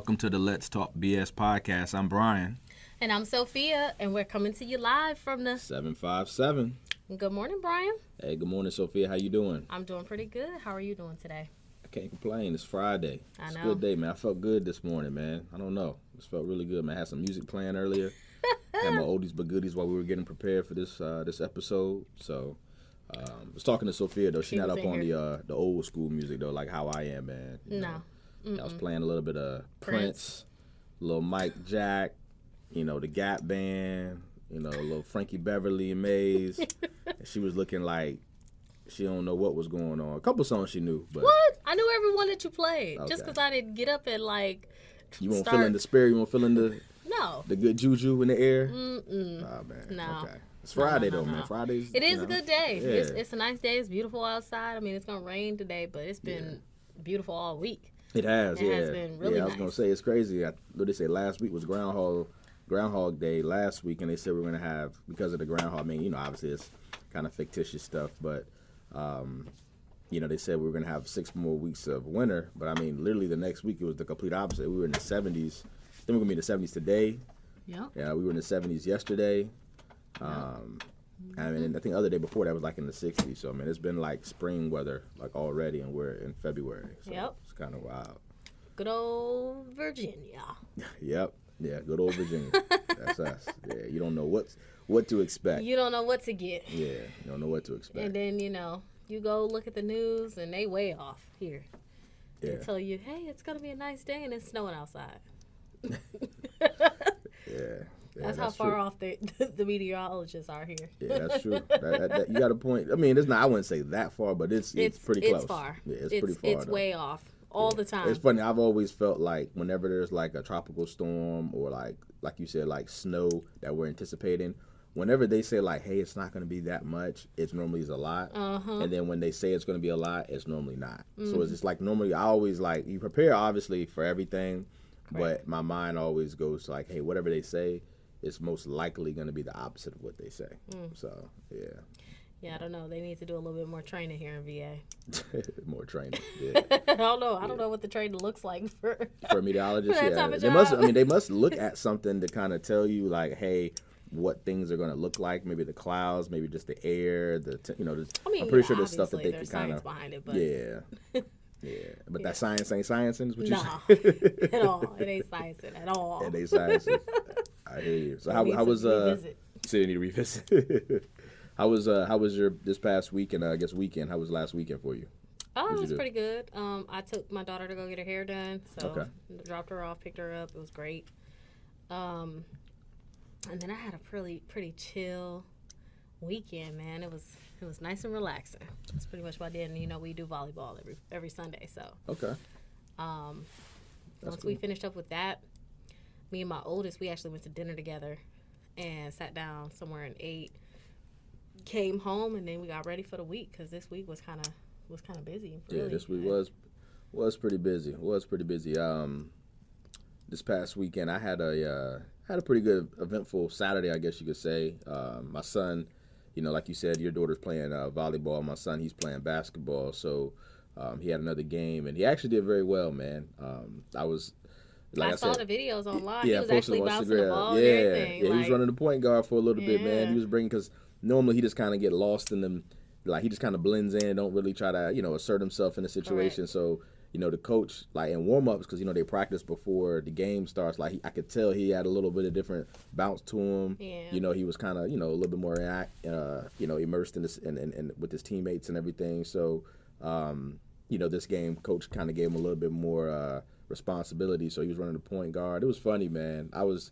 Welcome to the Let's Talk BS podcast. I'm Bryan. And I'm Sophia, and we're coming to you live from the 757. Good morning, Bryan. Hey, good morning, Sophia. How you doing? I'm doing pretty good. How are you doing today? I can't complain. It's Friday. It's I a know. good day, man. I felt good this morning, man. I don't know. It felt really good, man. I had some music playing earlier. Had my oldies but goodies while we were getting prepared for this episode. So, I was talking to Sophia, though. She's not up on the old school music, though, like how I am, man. You know? I was playing a little bit of Prince, a little Mike Jack, the Gap Band, a little Frankie Beverly and Maze. And she was looking like she don't know what was going on. A couple songs she knew, but What? I knew every one that you played. Okay. Just because I didn't get up and you won't feel in the spirit. You won't feel in the good juju in the air. Mm-mm. Oh man, No. Okay. It's Friday No. man. Fridays. It is a good day. Yeah. It's a nice day. It's beautiful outside. I mean, it's gonna rain today, but it's been beautiful all week. It has. It has been really I was gonna say it's crazy. What they say last week was Groundhog Day last week, and they said we're gonna have, because of the groundhog. I mean, obviously it's kind of fictitious stuff, but they said we were gonna have 6 more weeks of winter. But I mean, literally the next week it was the complete opposite. We were in the 70s. Then we're gonna be in the 70s today. Yep. Yeah, we were in the 70s yesterday. I mean, I think the other day before that was like in the 60s. So I mean, it's been like spring weather like already, and we're in February. So It's kind of wild. Good old Virginia. Yep. Yeah, good old Virginia. That's us. Yeah, you don't know what to expect. You don't know what to get. Yeah, you don't know what to expect. And then, you go look at the news and they way off here. Yeah. They tell you, hey, it's going to be a nice day and it's snowing outside. Yeah. That's how far off the meteorologists are here. Yeah, that's true. That, you got a point. I mean, it's not. I wouldn't say that far, but it's pretty close. It's far. Yeah, it's pretty far. It's way off all the time. It's funny. I've always felt like whenever there's like a tropical storm or like you said, like snow that we're anticipating, whenever they say like, hey, it's not going to be that much, it's normally is a lot. And then when they say it's going to be a lot, it's normally not. So it's just like normally I always like, you prepare obviously for everything, but my mind always goes to like, hey, whatever they say, it's most likely going to be the opposite of what they say. So, yeah. Yeah, I don't know. They need to do a little bit more training here in VA. More training, yeah. I don't know. I don't know what the training looks like for meteorologists. for that type of They job. they must look at something to kind of tell you like, hey, what things are going to look like. Maybe the clouds, maybe just the air. I'm pretty sure there's stuff that they can kind of. Behind it, but Yeah, but that science ain't sciencing, is what you say? At all. It ain't sciencing at all. It ain't sciencing. I hear you. So how was so you need to revisit. How was your this past week and I guess weekend? How was last weekend for you? Oh, it was pretty good. I took my daughter to go get her hair done, so dropped her off, picked her up. It was great. And then I had a pretty chill weekend, man. It was nice and relaxing. That's pretty much what I did. And we do volleyball every Sunday, so once we finished up with that, me and my oldest, we actually went to dinner together and sat down somewhere and ate. Came home and then we got ready for the week because this week was kind of busy. Really. Yeah, this week was pretty busy. This past weekend I had a pretty good eventful Saturday, I guess you could say. My son, like you said, your daughter's playing volleyball. My son, he's playing basketball, so he had another game and he actually did very well, man. I saw the videos online. Yeah, he was actually bouncing the ball and everything. Yeah, he was running the point guard for a little bit, man. He was bringing, because normally he just kind of get lost in them, like he just kind of blends in and don't really try to, assert himself in the situation. Correct. So, the coach, like in warm-ups, because, they practice before the game starts, like I could tell he had a little bit of different bounce to him. Yeah. He was kind of, a little bit more, immersed in this and with his teammates and everything. So, this game, coach kind of gave him a little bit more responsibility. So he was running the point guard. It was funny, man. I was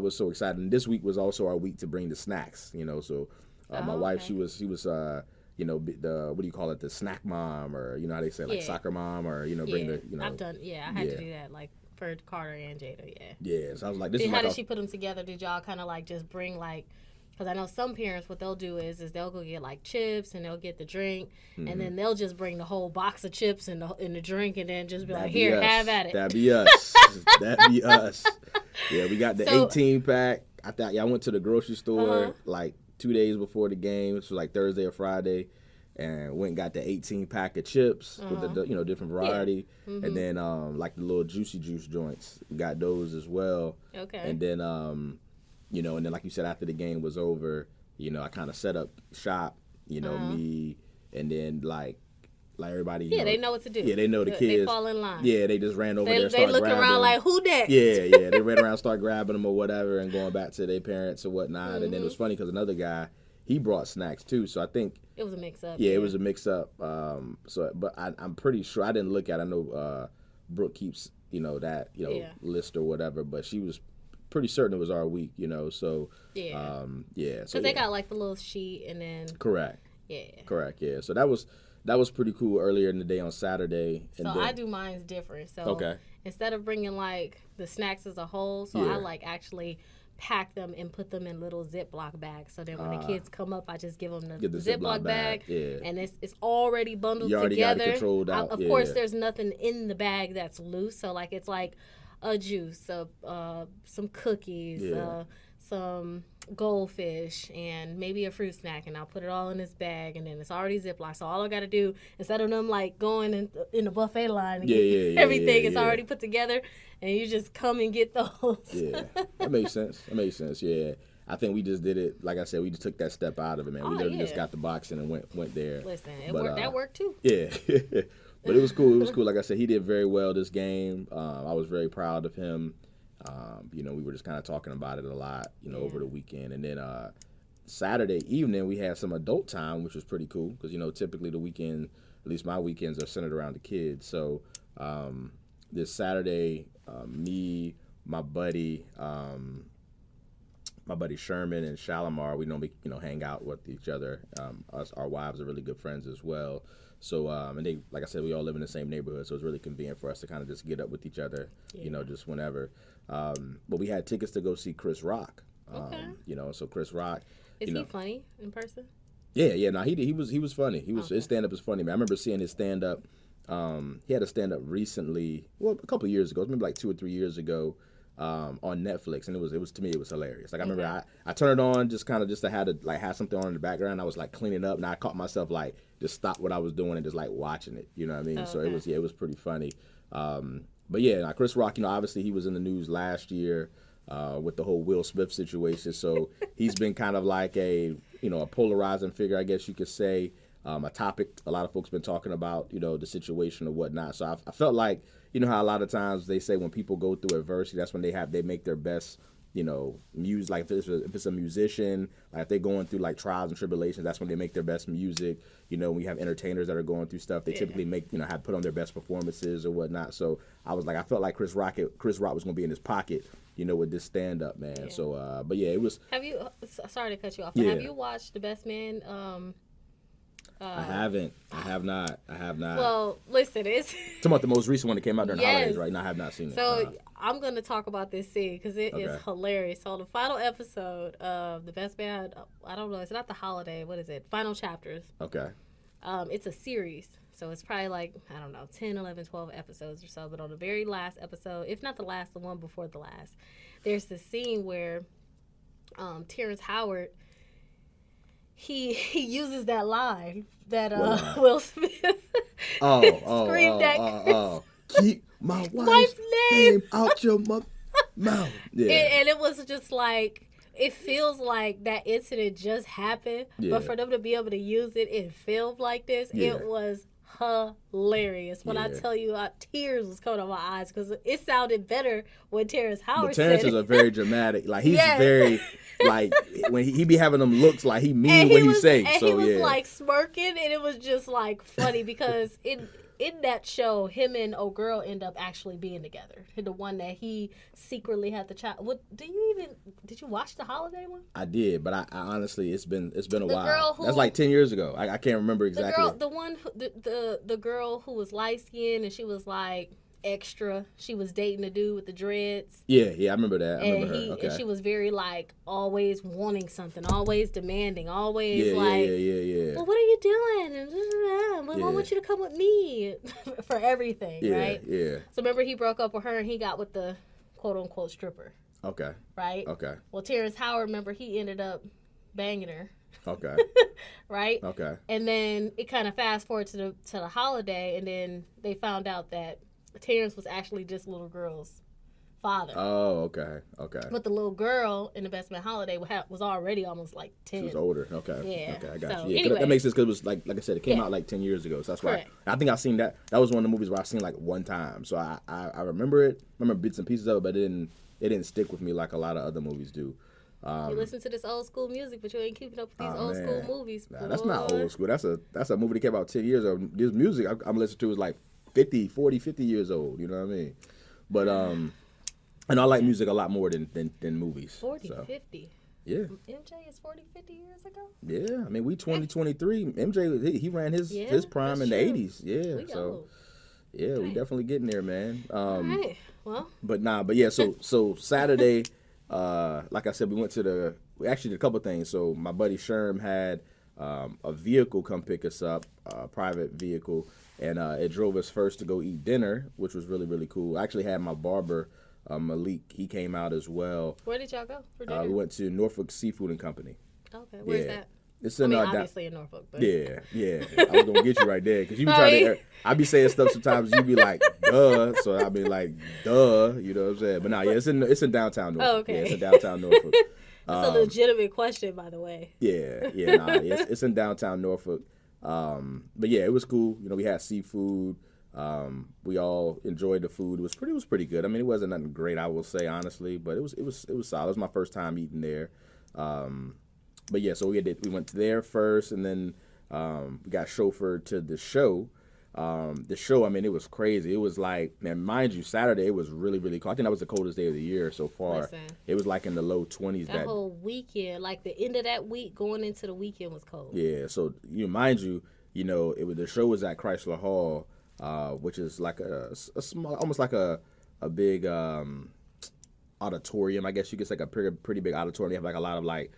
so excited. And this week was also our week to bring the snacks, So my wife, she was the what do you call it, the snack mom, or how they say, like soccer mom, or bring the I've done I had to do that, like for Carter and Jada. Yeah, so I was like, how did she put them together? Did y'all kind of like just bring like, because I know some parents, what they'll do is they'll go get like chips and they'll get the drink, and then they'll just bring the whole box of chips and the drink, and then just be like, here, have at it. That'd be us. That'd be us. Yeah, we got the 18-pack. I went to the grocery store like 2 days before the game. It was like Thursday or Friday. and went and got the 18 pack of chips with the different variety, and then like the little juicy juice joints, got those as well. Okay. And then and then like you said, after the game was over, I kind of set up shop, me, and then like everybody. They know what to do. Yeah, they know the kids. They fall in line. Yeah, they just ran over there. They look around like, who next? Yeah, they ran around, start grabbing them or whatever, and going back to their parents or whatnot. And then it was funny because another guy, he brought snacks too. So I think it was a mix up. Yeah, it was a mix up. But I'm pretty sure, I didn't look at it. I know Brooke keeps that list or whatever, but she was pretty certain it was our week. So yeah, because they got like the little sheet and then correct. Yeah, so that was pretty cool earlier in the day on Saturday. And so then, I do mine's different. So instead of bringing like the snacks as a whole, I like actually pack them and put them in little Ziploc bags. So then when the kids come up, I just give them the Ziploc bag, and it's already bundled together. Got it controlled out. Of course, there's nothing in the bag that's loose. So like it's like a juice, some cookies, some goldfish, and maybe a fruit snack, and I'll put it all in this bag, and then it's already Ziploc. So all I got to do, instead of them like going in the buffet line and get everything, it's already put together, and you just come and get those. Yeah, that makes sense. Yeah, I think we just did it. Like I said, we just took that step out of it, man. We literally just got the box and went there. Listen, that worked too. Yeah. But it was cool. Like I said, he did very well this game. I was very proud of him. We were just kind of talking about it a lot, over the weekend. And then Saturday evening, we had some adult time, which was pretty cool because, typically the weekend, at least my weekends, are centered around the kids. So this Saturday, me, my buddy Sherman and Shalimar, we normally, hang out with each other. Our wives are really good friends as well. So, and they, like I said, we all live in the same neighborhood, so it's really convenient for us to kind of just get up with each other, just whenever. But we had tickets to go see Chris Rock. So Chris Rock. Is he funny in person? Yeah. No, he was funny. His stand up is funny, man. I remember seeing his stand up. He had a stand up recently, a couple of years ago, maybe like 2 or 3 years ago. On Netflix, and it was to me, it was hilarious. Like I remember I turned it on just to have something on in the background. I was like cleaning up, and I caught myself like just stop what I was doing and just like watching it. You know what I mean? So it was pretty funny. But yeah, Chris Rock, obviously he was in the news last year with the whole Will Smith situation. So he's been kind of like a polarizing figure, I guess you could say. A topic a lot of folks been talking about, the situation or whatnot. So I felt like, how a lot of times they say when people go through adversity, that's when they make their best, music. Like if it's a musician, like if they're going through like trials and tribulations, that's when they make their best music. When we have entertainers that are going through stuff, they typically make, have put on their best performances or whatnot. So I felt like Chris Rock was going to be in his pocket, with this stand up, man. Yeah. So, but yeah, it was. Have you? Sorry to cut you off. But have you watched The Best Man? I haven't. I have not. Well, listen, it's talking about the most recent one that came out during the holidays, right? No, I have not seen it. So I'm going to talk about this scene because it is hilarious. So the final episode of The Best Man, I don't know, it's not the holiday. What is it? Final chapters. Okay. It's a series. So it's probably like, 10, 11, 12 episodes or so. But on the very last episode, if not the last, the one before the last, there's this scene where Terrence Howard, he uses that line that Will Smith screamed at Chris. Keep my wife's name out your mouth. Yeah. And it was just like, it feels like that incident just happened, but for them to be able to use it in film like this, it was hilarious. When I tell you, tears was coming out my eyes because it sounded better when Terrence Howard said it. Terrence is a very dramatic, like he's very, like when he be having them looks like he mean what he say. And so he was like smirking, and it was just like funny because in that show, him and old girl end up actually being together. The one that he secretly had the child. What did you watch the holiday one? I did, but I honestly, it's been a while. That's like 10 years ago. I can't remember exactly. The girl who was light skinned and she was like extra. She was dating a dude with the dreads. Yeah, I remember that. I remember her. Okay. And she was very like always wanting something, always demanding, always yeah. Well, what are you doing? And I want you to come with me for everything, right? Yeah. So remember, he broke up with her and he got with the quote unquote stripper. Okay. Right. Okay. Well, Terrence Howard, remember, he ended up banging her Okay. Right? Okay. And then it kind of fast forward to the holiday, and then they found out that Terrence was actually just little girl's father. Oh, okay. Okay. But the little girl in the Best Man Holiday was already almost like 10. She was older. Okay. Yeah. Okay, I got So, you. Yeah, anyway. that makes sense because it was like I said, it came out like 10 years ago. So that's Correct. why I think I've seen that. That was one of the movies where I've seen like one time. So I remember it. I remember bits and pieces of it, but it didn't stick with me like a lot of other movies do. You listen to this old school music, but you ain't keeping up with these old school movies. Nah, that's not old school. That's a movie that came out 10 years ago. This music I'm listening to is like 50 years old. You know what I mean? But and I like music a lot more than movies. 40, so. 50. Yeah. MJ is 40, 50 years ago? Yeah. I mean, we 2023. MJ, he ran his prime in the 80s. Yeah. We so, old. yeah, we definitely getting there, man. All right. Well. But yeah, so Saturday, like I said, we actually did a couple things. So my buddy Sherm had a vehicle come pick us up, a private vehicle, and it drove us first to go eat dinner, which was really, really cool. I actually had my barber, Malik, he came out as well. Where did y'all go for dinner? We went to Norfolk Seafood and Company. Okay, where's that? It's in, obviously in Norfolk. But. Yeah. I was gonna get you right there because you be trying to. I be saying stuff sometimes. You be like, duh. So I be like, duh. You know what I'm saying? But nah, yeah, it's in downtown Norfolk. Oh, okay. Yeah, it's in downtown Norfolk. It's a legitimate question, by the way. It's in downtown Norfolk. But yeah, it was cool. You know, we had seafood. We all enjoyed the food. It was pretty good. I mean, it wasn't nothing great, I will say honestly, but it was solid. It was my first time eating there. But yeah, so we went there first, and then we got chauffeured to the show. The show, I mean, it was crazy. It was like, man, mind you, Saturday it was really, really cold. I think that was the coldest day of the year so far. Listen, it was like in the low 20s. That whole weekend, like the end of that week going into the weekend was cold. Yeah, so mind you, the show was at Chrysler Hall, which is like a small, almost like a big auditorium. I guess you could say, like a pretty big auditorium. They have like a lot of like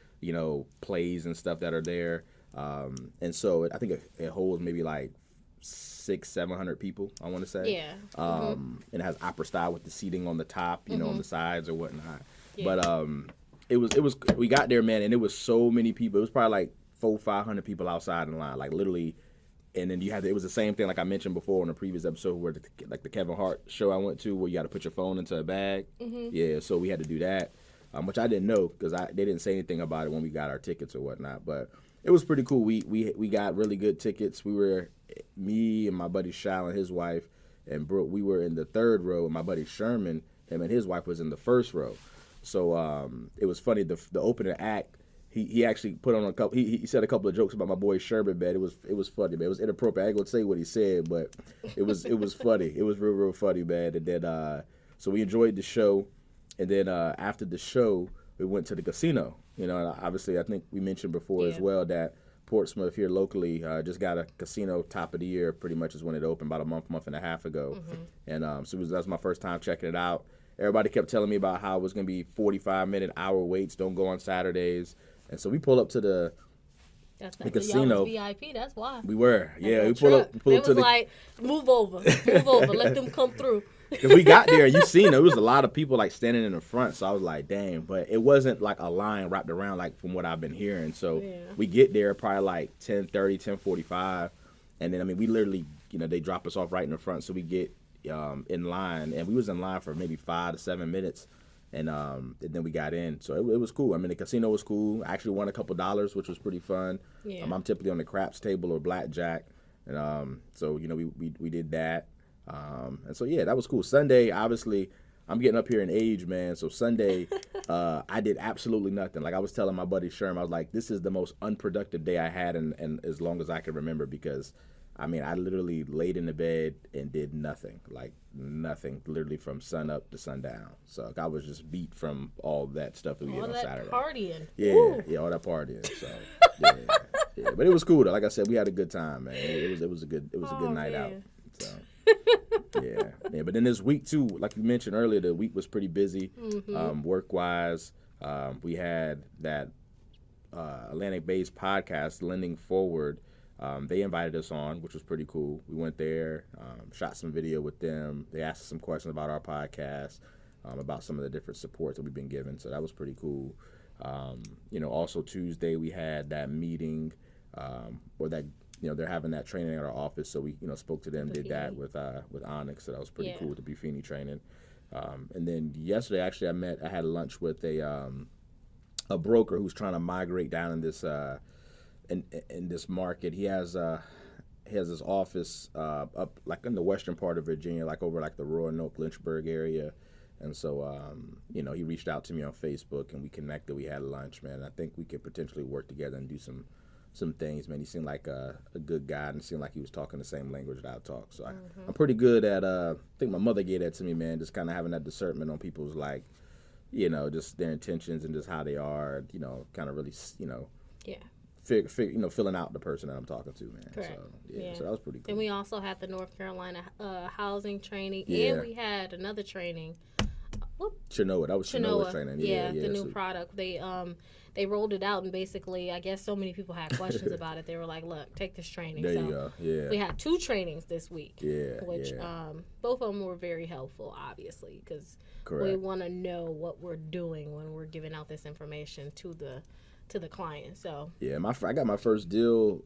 plays and stuff that are there, and so I think it holds maybe like 600-700 people, I want to say. Yeah. And it has opera style with the seating on the top, on the sides or whatnot. Yeah. But it was we got there, man, and it was so many people. It was probably like 400-500 people outside in line, like literally. And then it was the same thing like I mentioned before in a previous episode where the Kevin Hart show I went to, where you got to put your phone into a bag. Yeah, so we had to do that, which I didn't know because they didn't say anything about it when we got our tickets or whatnot. But it was pretty cool. We got really good tickets. Me and my buddy Shal and his wife and Brooke, we were in the third row, and my buddy Sherman, him and his wife, was in the first row. So it was funny. The opening act, he actually put on a couple. He said a couple of jokes about my boy Sherman, man. It was funny, man. It was inappropriate. I ain't gonna say what he said, but it was funny. It was real funny, man. And then so we enjoyed the show, and then after the show, we went to the casino. And obviously, I think we mentioned before as well that Portsmouth here locally just got a casino top of the year. Pretty much is when it opened, about a month and a half ago. And so that was my first time checking it out. Everybody kept telling me about how it was gonna be 45-minute hour waits. Don't go on Saturdays. And so we pull up to the casino. Y'all was VIP, that's why. We were, yeah. We pull up to the. Like, move over, let them come through. Because we got there, and you seen there was a lot of people like standing in the front. So I was like, dang, but it wasn't like a line wrapped around like from what I've been hearing. So we get there probably like 10:30, 10:45, and then I mean we literally, they drop us off right in the front, so we get in line, and we was in line for maybe 5 to 7 minutes. And then we got in, so it was cool. I mean, the casino was cool. I actually won a couple dollars, which was pretty fun. Yeah. I'm typically on the craps table or blackjack, and so we did that. And so yeah, that was cool. Sunday, obviously, I'm getting up here in age, man. So Sunday, I did absolutely nothing. Like I was telling my buddy Sherm, I was like, this is the most unproductive day I had, and as long as I can remember, because I mean, I literally laid in the bed and did nothing, like nothing, literally from sun up to sundown. So I was just beat from all that stuff that we did on Saturday. All that partying. Yeah, all that partying. So yeah, but it was cool though. Like I said, we had a good time, man. It was a good night out. So yeah. But then this week too, like you mentioned earlier, the week was pretty busy, work wise. We had that Atlantic-based podcast, Lending Forward. They invited us on, which was pretty cool. We went there, shot some video with them. They asked us some questions about our podcast, about some of the different supports that we've been given. So that was pretty cool. Also Tuesday we had that meeting, or that, they're having that training at our office. So we, spoke to them, did that with Onyx. So that was pretty cool, the Buffini training. And then yesterday, actually, I had lunch with a broker who's trying to migrate down in this in this market. He has his office up like in the western part of Virginia, like over like the Roanoke, Lynchburg area. And so, he reached out to me on Facebook and we connected. We had lunch, man. I think we could potentially work together and do some things, man. He seemed like a good guy, and it seemed like he was talking the same language that I talk. So I'm pretty good at, I think my mother gave that to me, man, just kind of having that discernment on people's, like, just their intentions and just how they are, kind of really, filling out the person that I'm talking to, man. Correct. So, so that was pretty cool. And we also had the North Carolina housing training, and we had another training. Chinoa, that was Chinoa's training. Yeah, the new product. They rolled it out, and basically, I guess so many people had questions about it. They were like, "Look, take this training." There you go. Yeah. We had 2 trainings this week. Which yeah. Both of them were very helpful, obviously, because we want to know what we're doing when we're giving out this information to the client. So I got my first deal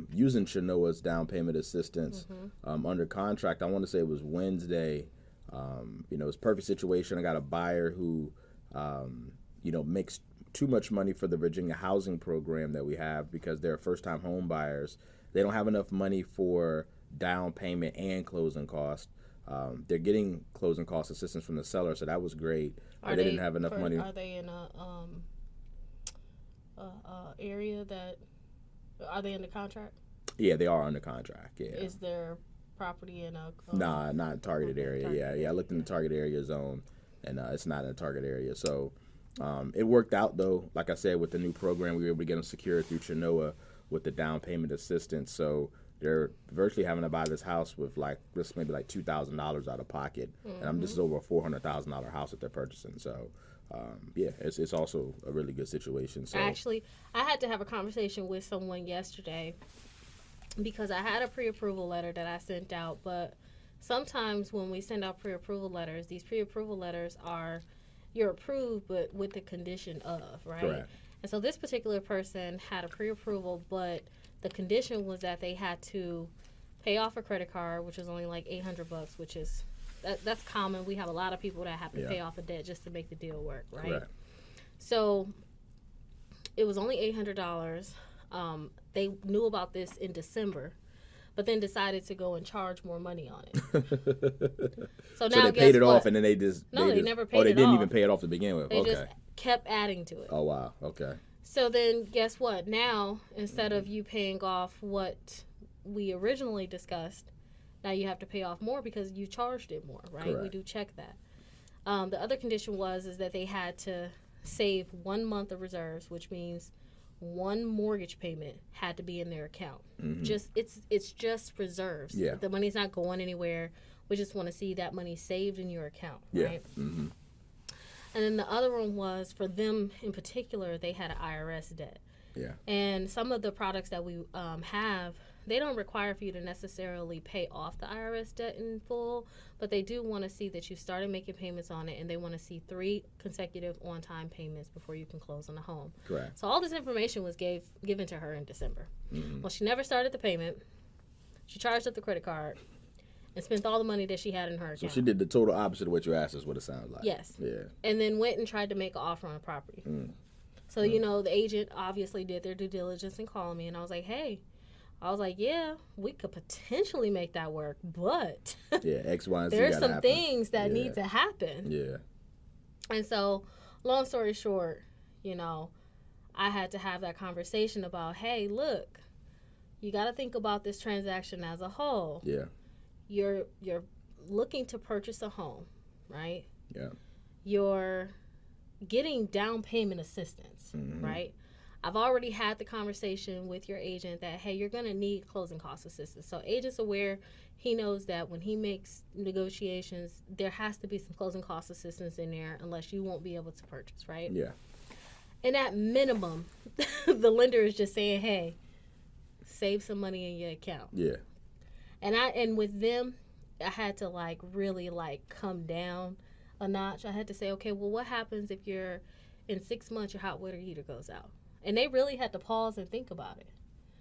using Chinoa's down payment assistance under contract. I want to say it was Wednesday. It was a perfect situation. I got a buyer who, makes too much money for the Virginia housing program that we have because they're first-time home buyers. They don't have enough money for down payment and closing costs. They're getting closing cost assistance from the seller, so that was great. But they didn't have enough money. Are they in a area that? Are they under contract? Yeah, they are under contract. Yeah. Is there property in a nah, not targeted area. I looked in the target area zone, and it's not in the target area. So it worked out, though. Like I said, with the new program, we were able to get them secured through Chinoa with the down payment assistance. So they're virtually having to buy this house with maybe $2,000 out of pocket, and this is over a $400,000 house that they're purchasing. So it's also a really good situation. So actually, I had to have a conversation with someone yesterday, because I had a pre-approval letter that I sent out, but sometimes when we send out pre-approval letters, these pre-approval letters are, you're approved, but with the condition of, right? Correct. And so this particular person had a pre-approval, but the condition was that they had to pay off a credit card, which was only like $800, which is, that's common. We have a lot of people that have to pay off a debt just to make the deal work, right? Correct. So it was only $800. They knew about this in December, but then decided to go and charge more money on it. So now they paid it off, and then they just they never paid it off. Oh, they didn't even pay it off to begin with. They just kept adding to it. Oh wow. Okay. So then, guess what? Now, instead of you paying off what we originally discussed, now you have to pay off more because you charged it more, right? Correct. We do check that. The other condition is that they had to save 1 month of reserves, which means 1 mortgage payment had to be in their account. It's just reserves. Yeah. The money's not going anywhere. We just want to see that money saved in your account, right? And then the other one was, for them in particular, they had an IRS debt. Yeah. And some of the products that we have, they don't require for you to necessarily pay off the IRS debt in full, but they do want to see that you started making payments on it, and they want to see 3 consecutive on-time payments before you can close on the home. Correct. So all this information was given to her in December. Well, she never started the payment. She charged up the credit card and spent all the money that she had in her account. So she did the total opposite of what you asked, is what it sounds like. Yes. Yeah. And then went and tried to make an offer on a property. So, the agent obviously did their due diligence and called me, and I was like, hey, yeah, we could potentially make that work, but X, Y, and Z there's some happen. things that need to happen. Yeah. And so, long story short, I had to have that conversation about, hey, look, you got to think about this transaction as a whole. Yeah. You're looking to purchase a home, right? Yeah. You're getting down payment assistance, right? I've already had the conversation with your agent that, hey, you're going to need closing cost assistance. So agent's aware. He knows that when he makes negotiations, there has to be some closing cost assistance in there, unless you won't be able to purchase, right? Yeah. And at minimum, the lender is just saying, hey, save some money in your account. Yeah. And with them, I had to really come down a notch. I had to say, okay, well, what happens if in 6 months your hot water heater goes out. And they really had to pause and think about it.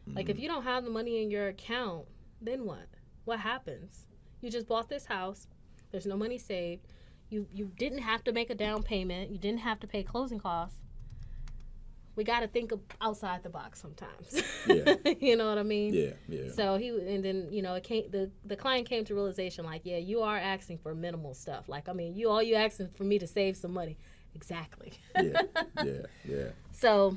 Like, if you don't have the money in your account, then what? What happens? You just bought this house. There's no money saved. You didn't have to make a down payment. You didn't have to pay closing costs. We got to think outside the box sometimes. Yeah. You know what I mean? Yeah, yeah. So the client came to realization, like, yeah, you are asking for minimal stuff. Like, I mean, you asking for me to save some money. Exactly. Yeah. So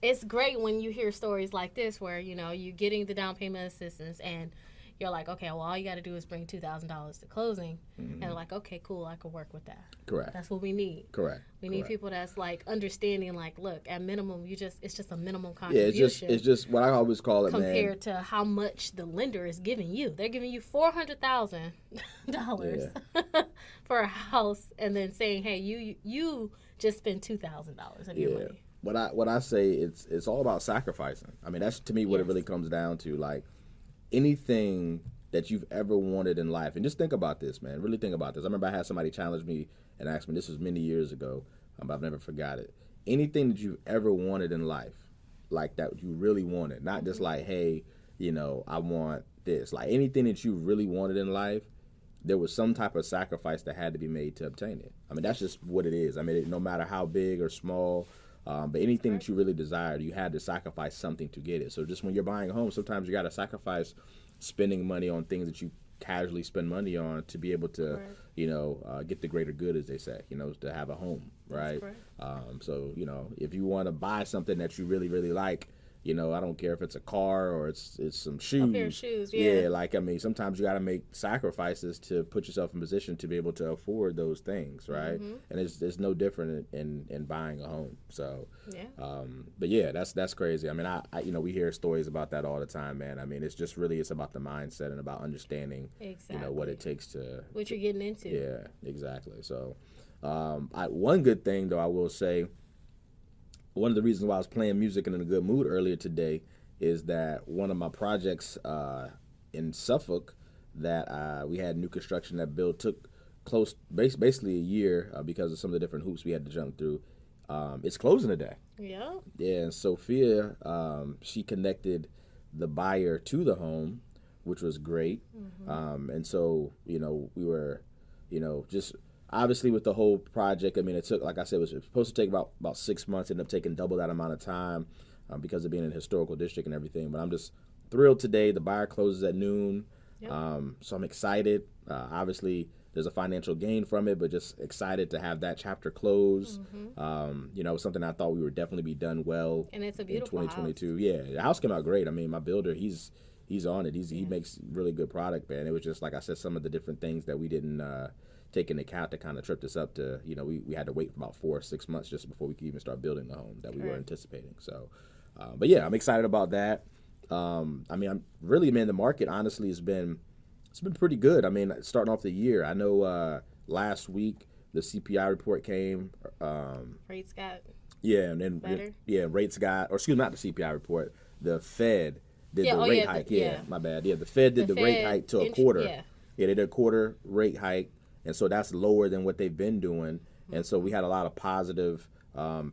it's great when you hear stories like this where, you're getting the down payment assistance and you're like, okay, well, all you got to do is bring $2,000 to closing. And they're like, okay, cool, I can work with that. Correct. That's what we need. Correct. We need people that's like understanding, like, look, at minimum, it's just a minimum contribution. Yeah, it's just what I always call it, compared to how much the lender is giving you. They're giving you $400,000 for a house, and then saying, hey, you just spent $2,000 of your money. What I say, it's all about sacrificing. I mean, that's to me what it really comes down to. Like, anything that you've ever wanted in life, and just think about this, man. Really think about this. I remember I had somebody challenge me and ask me, this was many years ago, but I've never forgot it. Anything that you've ever wanted in life, like that you really wanted, not just like, hey, I want this. Like, anything that you really wanted in life, there was some type of sacrifice that had to be made to obtain it. I mean, that's just what it is. I mean, no matter how big or small, but anything that you really desired, you had to sacrifice something to get it. So just when you're buying a home, sometimes you got to sacrifice spending money on things that you casually spend money on to be able to, get the greater good, as they say, to have a home, right? So, if you want to buy something that you really, really like, I don't care if it's a car or it's some shoes. A pair of shoes, yeah. Like, I mean, sometimes you got to make sacrifices to put yourself in position to be able to afford those things, right? And it's no different in buying a home. So, but yeah, that's crazy. I mean, I we hear stories about that all the time, man. I mean, it's about the mindset and about understanding, what it takes to. What you're getting into. Yeah, exactly. So, one good thing, though, I will say, one of the reasons why I was playing music and in a good mood earlier today is that one of my projects in Suffolk that we had new construction that build took basically a year because of some of the different hoops we had to jump through. It's closing today. Yeah. Yeah, and Sophia, she connected the buyer to the home, which was great. And so, we were, just obviously with the whole project, I mean, it took, like I said, it was supposed to take about 6 months, ended up taking double that amount of time because of being in a historical district and everything. But I'm just thrilled today. The buyer closes at noon. Yep. So I'm excited. Obviously, there's a financial gain from it, but just excited to have that chapter close. Something I thought we would definitely be done well. And it's a beautiful in 2022. House. Yeah, the house came out great. I mean, my builder, he's on it. He makes really good product, man. It was just, like I said, some of the different things that we didn't take into account that kind of tripped us up to, we had to wait for about 4 or 6 months just before we could even start building the home that we were anticipating. So, but yeah, I'm excited about that. I mean, the market honestly it's been pretty good. I mean, starting off the year, I know last week the CPI report came. Rates got better. Rates got, or excuse me, not the CPI report. The Fed did the rate hike. My bad. Yeah, the Fed did the rate hike to a quarter. Yeah, they did a quarter rate hike. And so that's lower than what they've been doing. And so we had a lot of positive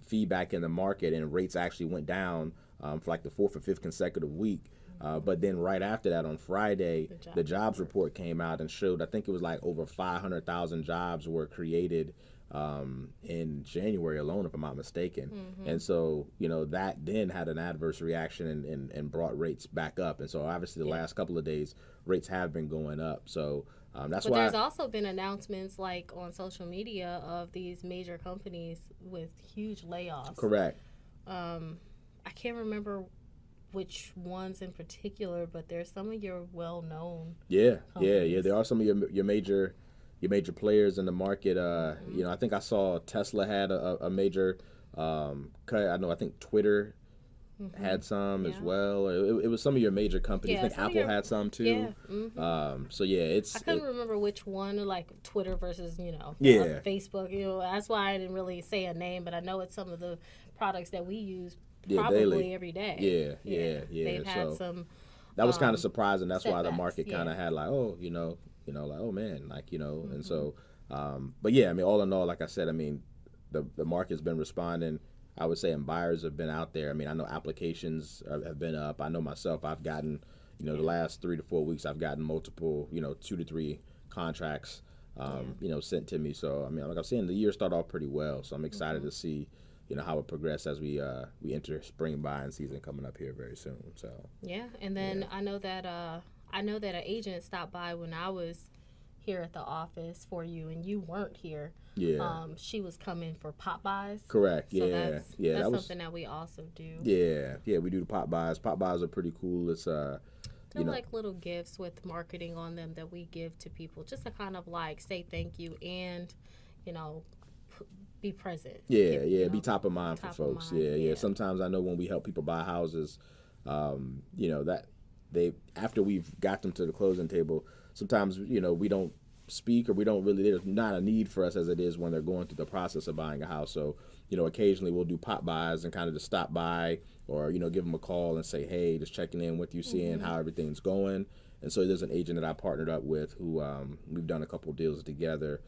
feedback in the market, and rates actually went down for like the 4th or 5th consecutive week. But then right after that on Friday, the jobs report came out and showed, I think it was like over 500,000 jobs were created in January alone, if I'm not mistaken. And so, that then had an adverse reaction and brought rates back up. And so obviously the last couple of days, rates have been going up. So that's why. There's also been announcements like on social media of these major companies with huge layoffs. Correct. I can't remember which ones in particular, but there's some of your well-known companies. There are some of your major players in the market. I think I saw Tesla had a major cut. I think Twitter had some as well. It was some of your major companies. I think Apple had some too. I couldn't remember which one, like Twitter versus Facebook. That's why I didn't really say a name, but I know it's some of the products that we use probably daily. Every day. They've had some. That was kind of surprising. That's why the market kind of had like, oh man, and so, but yeah, I mean, all in all, like I said, I mean, the market's been responding. I would say, and buyers have been out there. I mean, I know applications have been up. I know myself, I've gotten, the last 3 to 4 weeks, I've gotten multiple, 2 to 3 contracts, sent to me. So, I mean, like I'm saying, the year started off pretty well. So I'm excited to see, how it progresses as we enter spring buying season coming up here very soon. So yeah, and then I know that an agent stopped by when I was here at the office for you, and you weren't here. Yeah. She was coming for pop buys. Correct. So Yeah. That's something that we also do. Yeah. Yeah. We do the pop buys. Pop buys are pretty cool. It's They're like little gifts with marketing on them that we give to people just to kind of like say thank you and, be present. Yeah. Be top of mind for folks. Yeah. Sometimes I know when we help people buy houses, that after we've got them to the closing table, sometimes, we don't speak or we don't really, there's not a need for us as it is when they're going through the process of buying a house. So, occasionally we'll do pop buys and kind of just stop by or, give them a call and say, hey, just checking in with you, seeing how everything's going. And so there's an agent that I partnered up with who we've done a couple deals together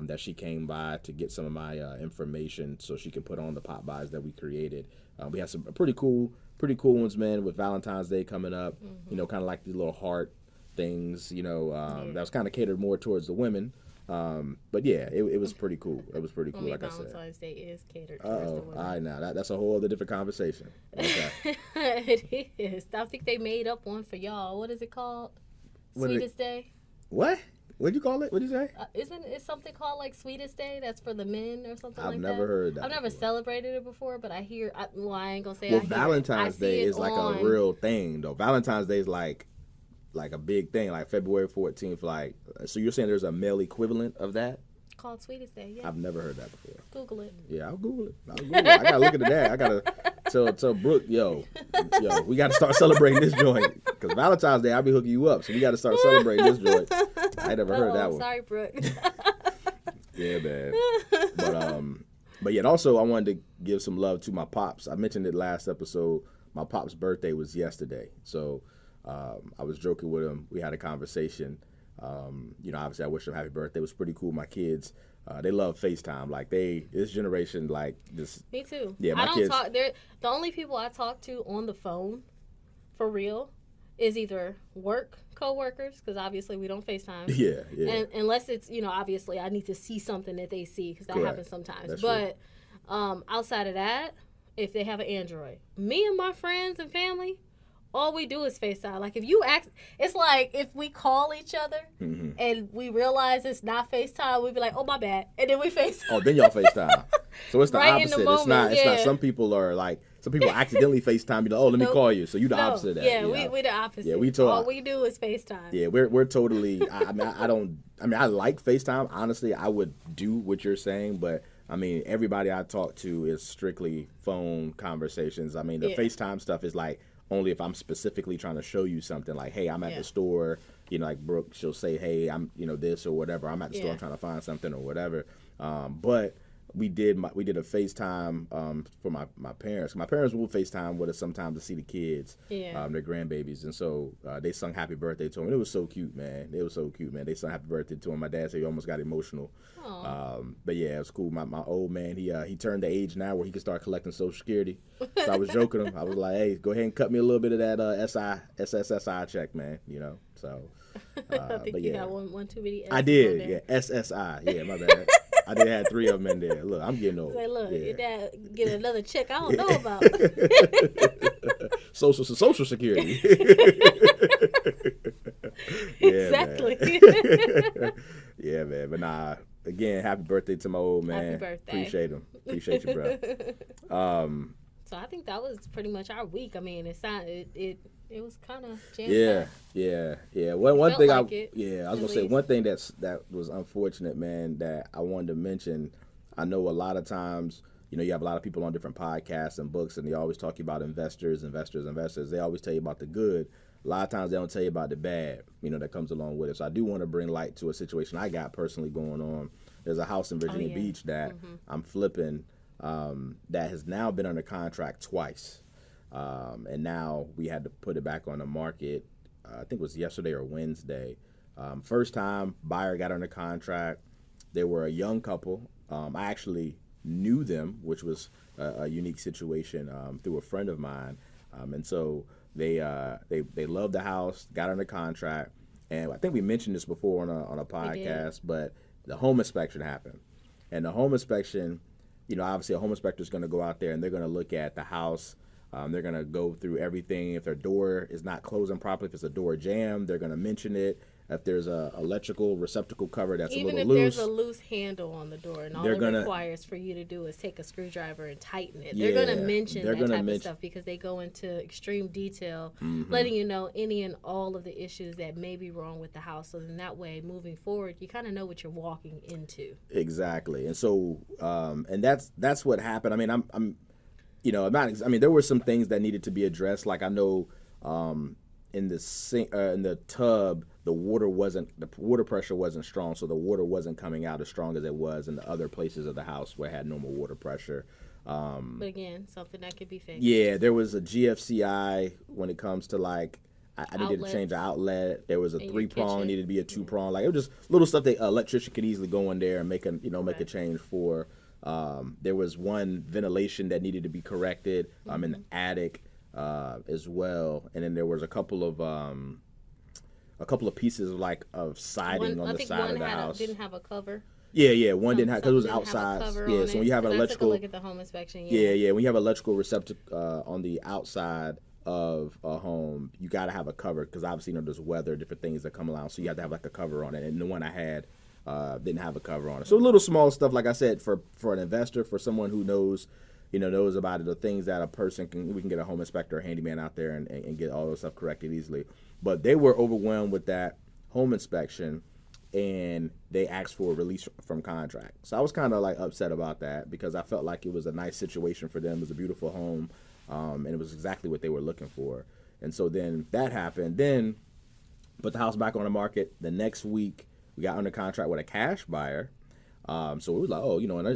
that she came by to get some of my information so she can put on the pop buys that we created. We had some pretty cool ones, man, with Valentine's Day coming up, kind of like these little heart things, that was kind of catered more towards the women. But yeah, it was pretty cool. It was pretty cool, like I said. Valentine's Day is catered towards the women. All right, now that's a whole other different conversation. Okay. It is. I think they made up one for y'all. What is it called? Sweetest Day? What? What'd you call it? What'd you say? Isn't it something called like Sweetest Day? That's for the men or something like that? I've never heard that. I've never celebrated it before, but I hear, I ain't gonna say well, Valentine's Day is like a real thing, though. Valentine's Day is like a big thing, like February 14th. Like, so you're saying there's a male equivalent of that? Called Sweetest Day, yeah. I've never heard that before. Google it. Yeah, I'll Google it. I gotta look into that. I gotta tell Brooke, yo, we gotta start celebrating this joint. Because Valentine's Day, I'll be hooking you up. So we gotta start celebrating this joint. I never heard that one. Sorry, Brooke. Yeah, man. But yeah, also I wanted to give some love to my pops. I mentioned it last episode. My pop's birthday was yesterday. So I was joking with him. We had a conversation. Obviously I wish him happy birthday. It was pretty cool. My kids, they love FaceTime. Like this generation, like this. Me too. Yeah, my I don't kids. The only people I talk to on the phone, for real, is either work coworkers, because obviously we don't FaceTime. Yeah. And unless it's, obviously I need to see something that they see, because that happens sometimes. That's but outside of that, if they have an Android, me and my friends and family, all we do is FaceTime. Like, if you ask, it's like if we call each other and we realize it's not FaceTime, we'd be like, oh, my bad. And then we FaceTime. Oh, then y'all FaceTime. So it's the right opposite. In the moment, it's not. Some people are like, some people accidentally FaceTime. You're like, oh, let me call you. So you the opposite of that. Yeah, we're the opposite. Yeah, all we do is FaceTime. Yeah, we're totally. I like FaceTime. Honestly, I would do what you're saying, but I mean, everybody I talk to is strictly phone conversations. I mean, the FaceTime stuff is like only if I'm specifically trying to show you something, like, hey, I'm at the store, like Brooke, she'll say, hey, I'm, this or whatever. I'm at the store, I'm trying to find something or whatever. But we did a FaceTime for my parents. My parents will FaceTime with us sometimes to see the kids, their grandbabies. And so they sung happy birthday to him. It was so cute, man. They sung happy birthday to him. My dad said he almost got emotional. But yeah, it was cool. My old man, he turned the age now where he can start collecting Social Security. So I was joking him. I was like, hey, go ahead and cut me a little bit of that SSSI check, man. So. I think you got one too many S's. I did, yeah. SSI. Yeah, my bad. I did have 3 of them in there. Look, I'm getting old. Say, look, your dad get another check I don't know about. Social Security. Exactly. Man. Yeah, man. But nah, again, happy birthday to my old man. Happy birthday. Appreciate him. Appreciate you, bro. So I think that was pretty much our week. I mean, it was kind of jam-packed. Yeah. One thing I was gonna say one thing that was unfortunate, man, that I wanted to mention. I know a lot of times, you have a lot of people on different podcasts and books, and they always talk about investors. They always tell you about the good. A lot of times they don't tell you about the bad, that comes along with it. So I do want to bring light to a situation I got personally going on. There's a house in Virginia Beach that I'm flipping that has now been under contract twice. And now we had to put it back on the market. I think it was yesterday or Wednesday. First time buyer got under contract. They were a young couple. I actually knew them, which was a unique situation through a friend of mine. And so they loved the house, got under contract, and I think we mentioned this before on a podcast, but the home inspection happened. And the home inspection, obviously a home inspector is going to go out there and they're going to look at the house. They're going to go through everything. If their door is not closing properly, if it's a door jammed, they're going to mention it. If there's a electrical receptacle cover that's even a little loose. Even if there's a loose handle on the door, and all it requires for you to do is take a screwdriver and tighten it. They're going to mention that type of stuff because they go into extreme detail, letting you know any and all of the issues that may be wrong with the house. So then that way, moving forward, you kind of know what you're walking into. Exactly. And so, and that's what happened. I mean, I'm there were some things that needed to be addressed. Like I know in the sink, in the tub, the water pressure wasn't strong, so the water wasn't coming out as strong as it was in the other places of the house where it had normal water pressure. But again, something that could be fixed. Yeah, there was a GFCI when it comes to like I needed to change the outlet. There was a 3-prong, needed to be a 2-prong. Like it was just little stuff that an electrician could easily go in there and make a change for. There was one ventilation that needed to be corrected in the attic as well, and then there was a couple of pieces of siding on the side of the house. Didn't have a cover. Yeah, one didn't have because it was outside. Yeah, so when you have an electrical, look at the home inspection. Yeah, when you have electrical receptacle on the outside of a home, you got to have a cover because obviously there's weather, different things that come along, so you have to have like a cover on it. And the one I had didn't have a cover on it. So little small stuff, like I said, for an investor, for someone who knows about it, the things that we can get a home inspector or handyman out there and get all those stuff corrected easily. But they were overwhelmed with that home inspection, and they asked for a release from contract. So I was kind of like upset about that because I felt like it was a nice situation for them. It was a beautiful home, and it was exactly what they were looking for. And so then that happened. Then put the house back on the market. The next week, we got under contract with a cash buyer. So we was like,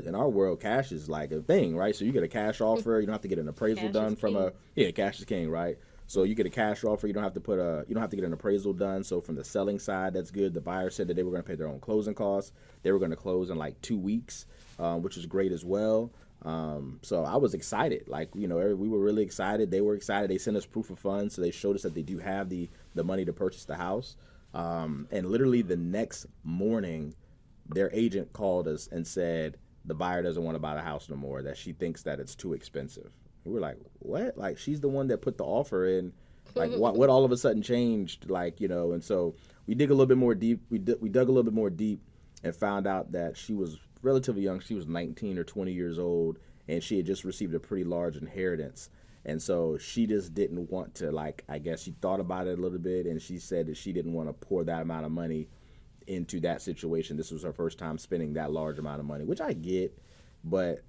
in our world, cash is like a thing, right? So you get a cash offer. You don't have to get an appraisal done cash is king, right? So you get a cash offer. You don't have to get an appraisal done. So from the selling side, that's good. The buyer said that they were going to pay their own closing costs. They were going to close in like 2 weeks, which is great as well. So I was excited. Like, we were really excited. They were excited. They sent us proof of funds. So they showed us that they do have the money to purchase the house. And literally the next morning, their agent called us and said the buyer doesn't want to buy the house no more, that she thinks that it's too expensive. We were like, what? Like, she's the one that put the offer in. Like, what all of a sudden changed? Like, and so we dig a little bit more deep. We dug a little bit more deep and found out that she was relatively young. She was 19 or 20 years old, and she had just received a pretty large inheritance. And so she just didn't want to, I guess she thought about it a little bit, and she said that she didn't want to pour that amount of money into that situation. This was her first time spending that large amount of money, which I get, but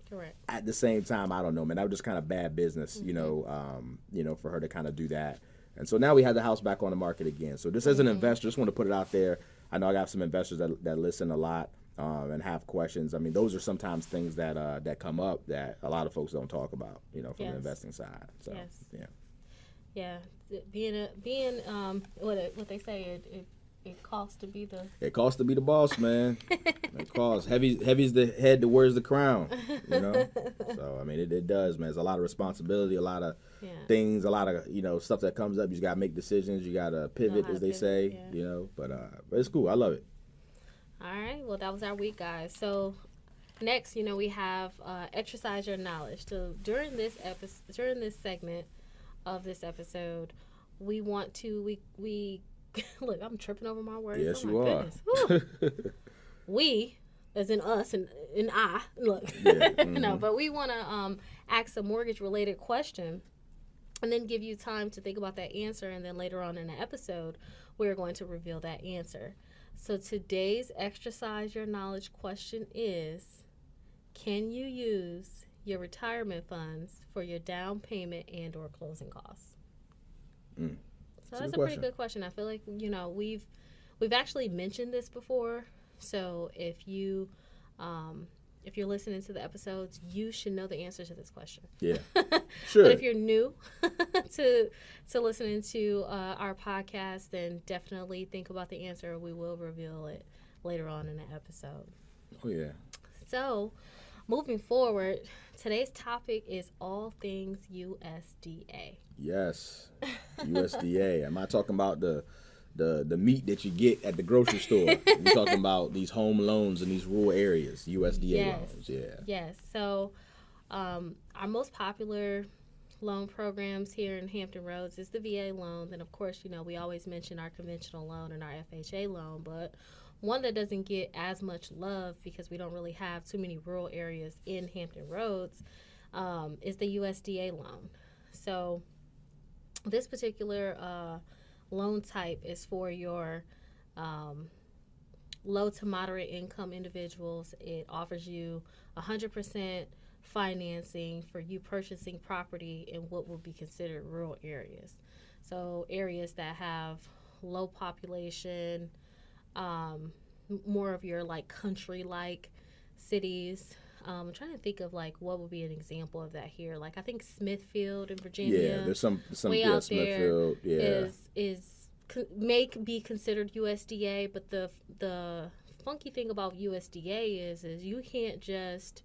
at the same time, I don't know, man. That was just kind of bad business, for her to kind of do that. And so now we have the house back on the market again. So just as an investor, just want to put it out there. I know I got some investors that listen a lot and have questions. I mean, those are sometimes things that come up that a lot of folks don't talk about, from the investing side. So yeah, being what they say, it costs to be the. It costs to be the boss, man. It costs. Heavy's the head that wears the crown. So I mean, it does, man. It's a lot of responsibility, a lot of things, a lot of stuff that comes up. You just gotta make decisions. You gotta pivot, as they say. But it's cool. I love it. All right. Well, that was our week, guys. So next, we have exercise your knowledge. So during this segment of this episode, we want to we look, I'm tripping over my words. Yes, you are. We, as in us and I, look. Yeah, mm-hmm. No, but we want to ask a mortgage-related question and then give you time to think about that answer. And then later on in the episode, we're going to reveal that answer. So today's exercise your knowledge question is, can you use your retirement funds for your down payment and or closing costs? So that's a pretty good question. I feel like, we've actually mentioned this before. So if you're listening to the episodes, you should know the answer to this question. Yeah, sure. But if you're new to listening to our podcast, then definitely think about the answer. We will reveal it later on in the episode. Oh, yeah. So moving forward, today's topic is all things USDA. Yes, USDA. Am I talking about the meat that you get at the grocery store? We're talking about these home loans in these rural areas, USDA loans. Yeah. Yes. So, our most popular loan programs here in Hampton Roads is the VA loan. And of course, we always mention our conventional loan and our FHA loan, but one that doesn't get as much love because we don't really have too many rural areas in Hampton Roads is the USDA loan. So this particular loan type is for your low to moderate income individuals. It offers you 100% financing for you purchasing property in what will be considered rural areas. So areas that have low population, more of your like country-like cities. I'm trying to think of like what would be an example of that here. Like I think Smithfield in Virginia. Yeah, there's some way out Smithfield. There may be considered USDA, but the funky thing about USDA is you can't just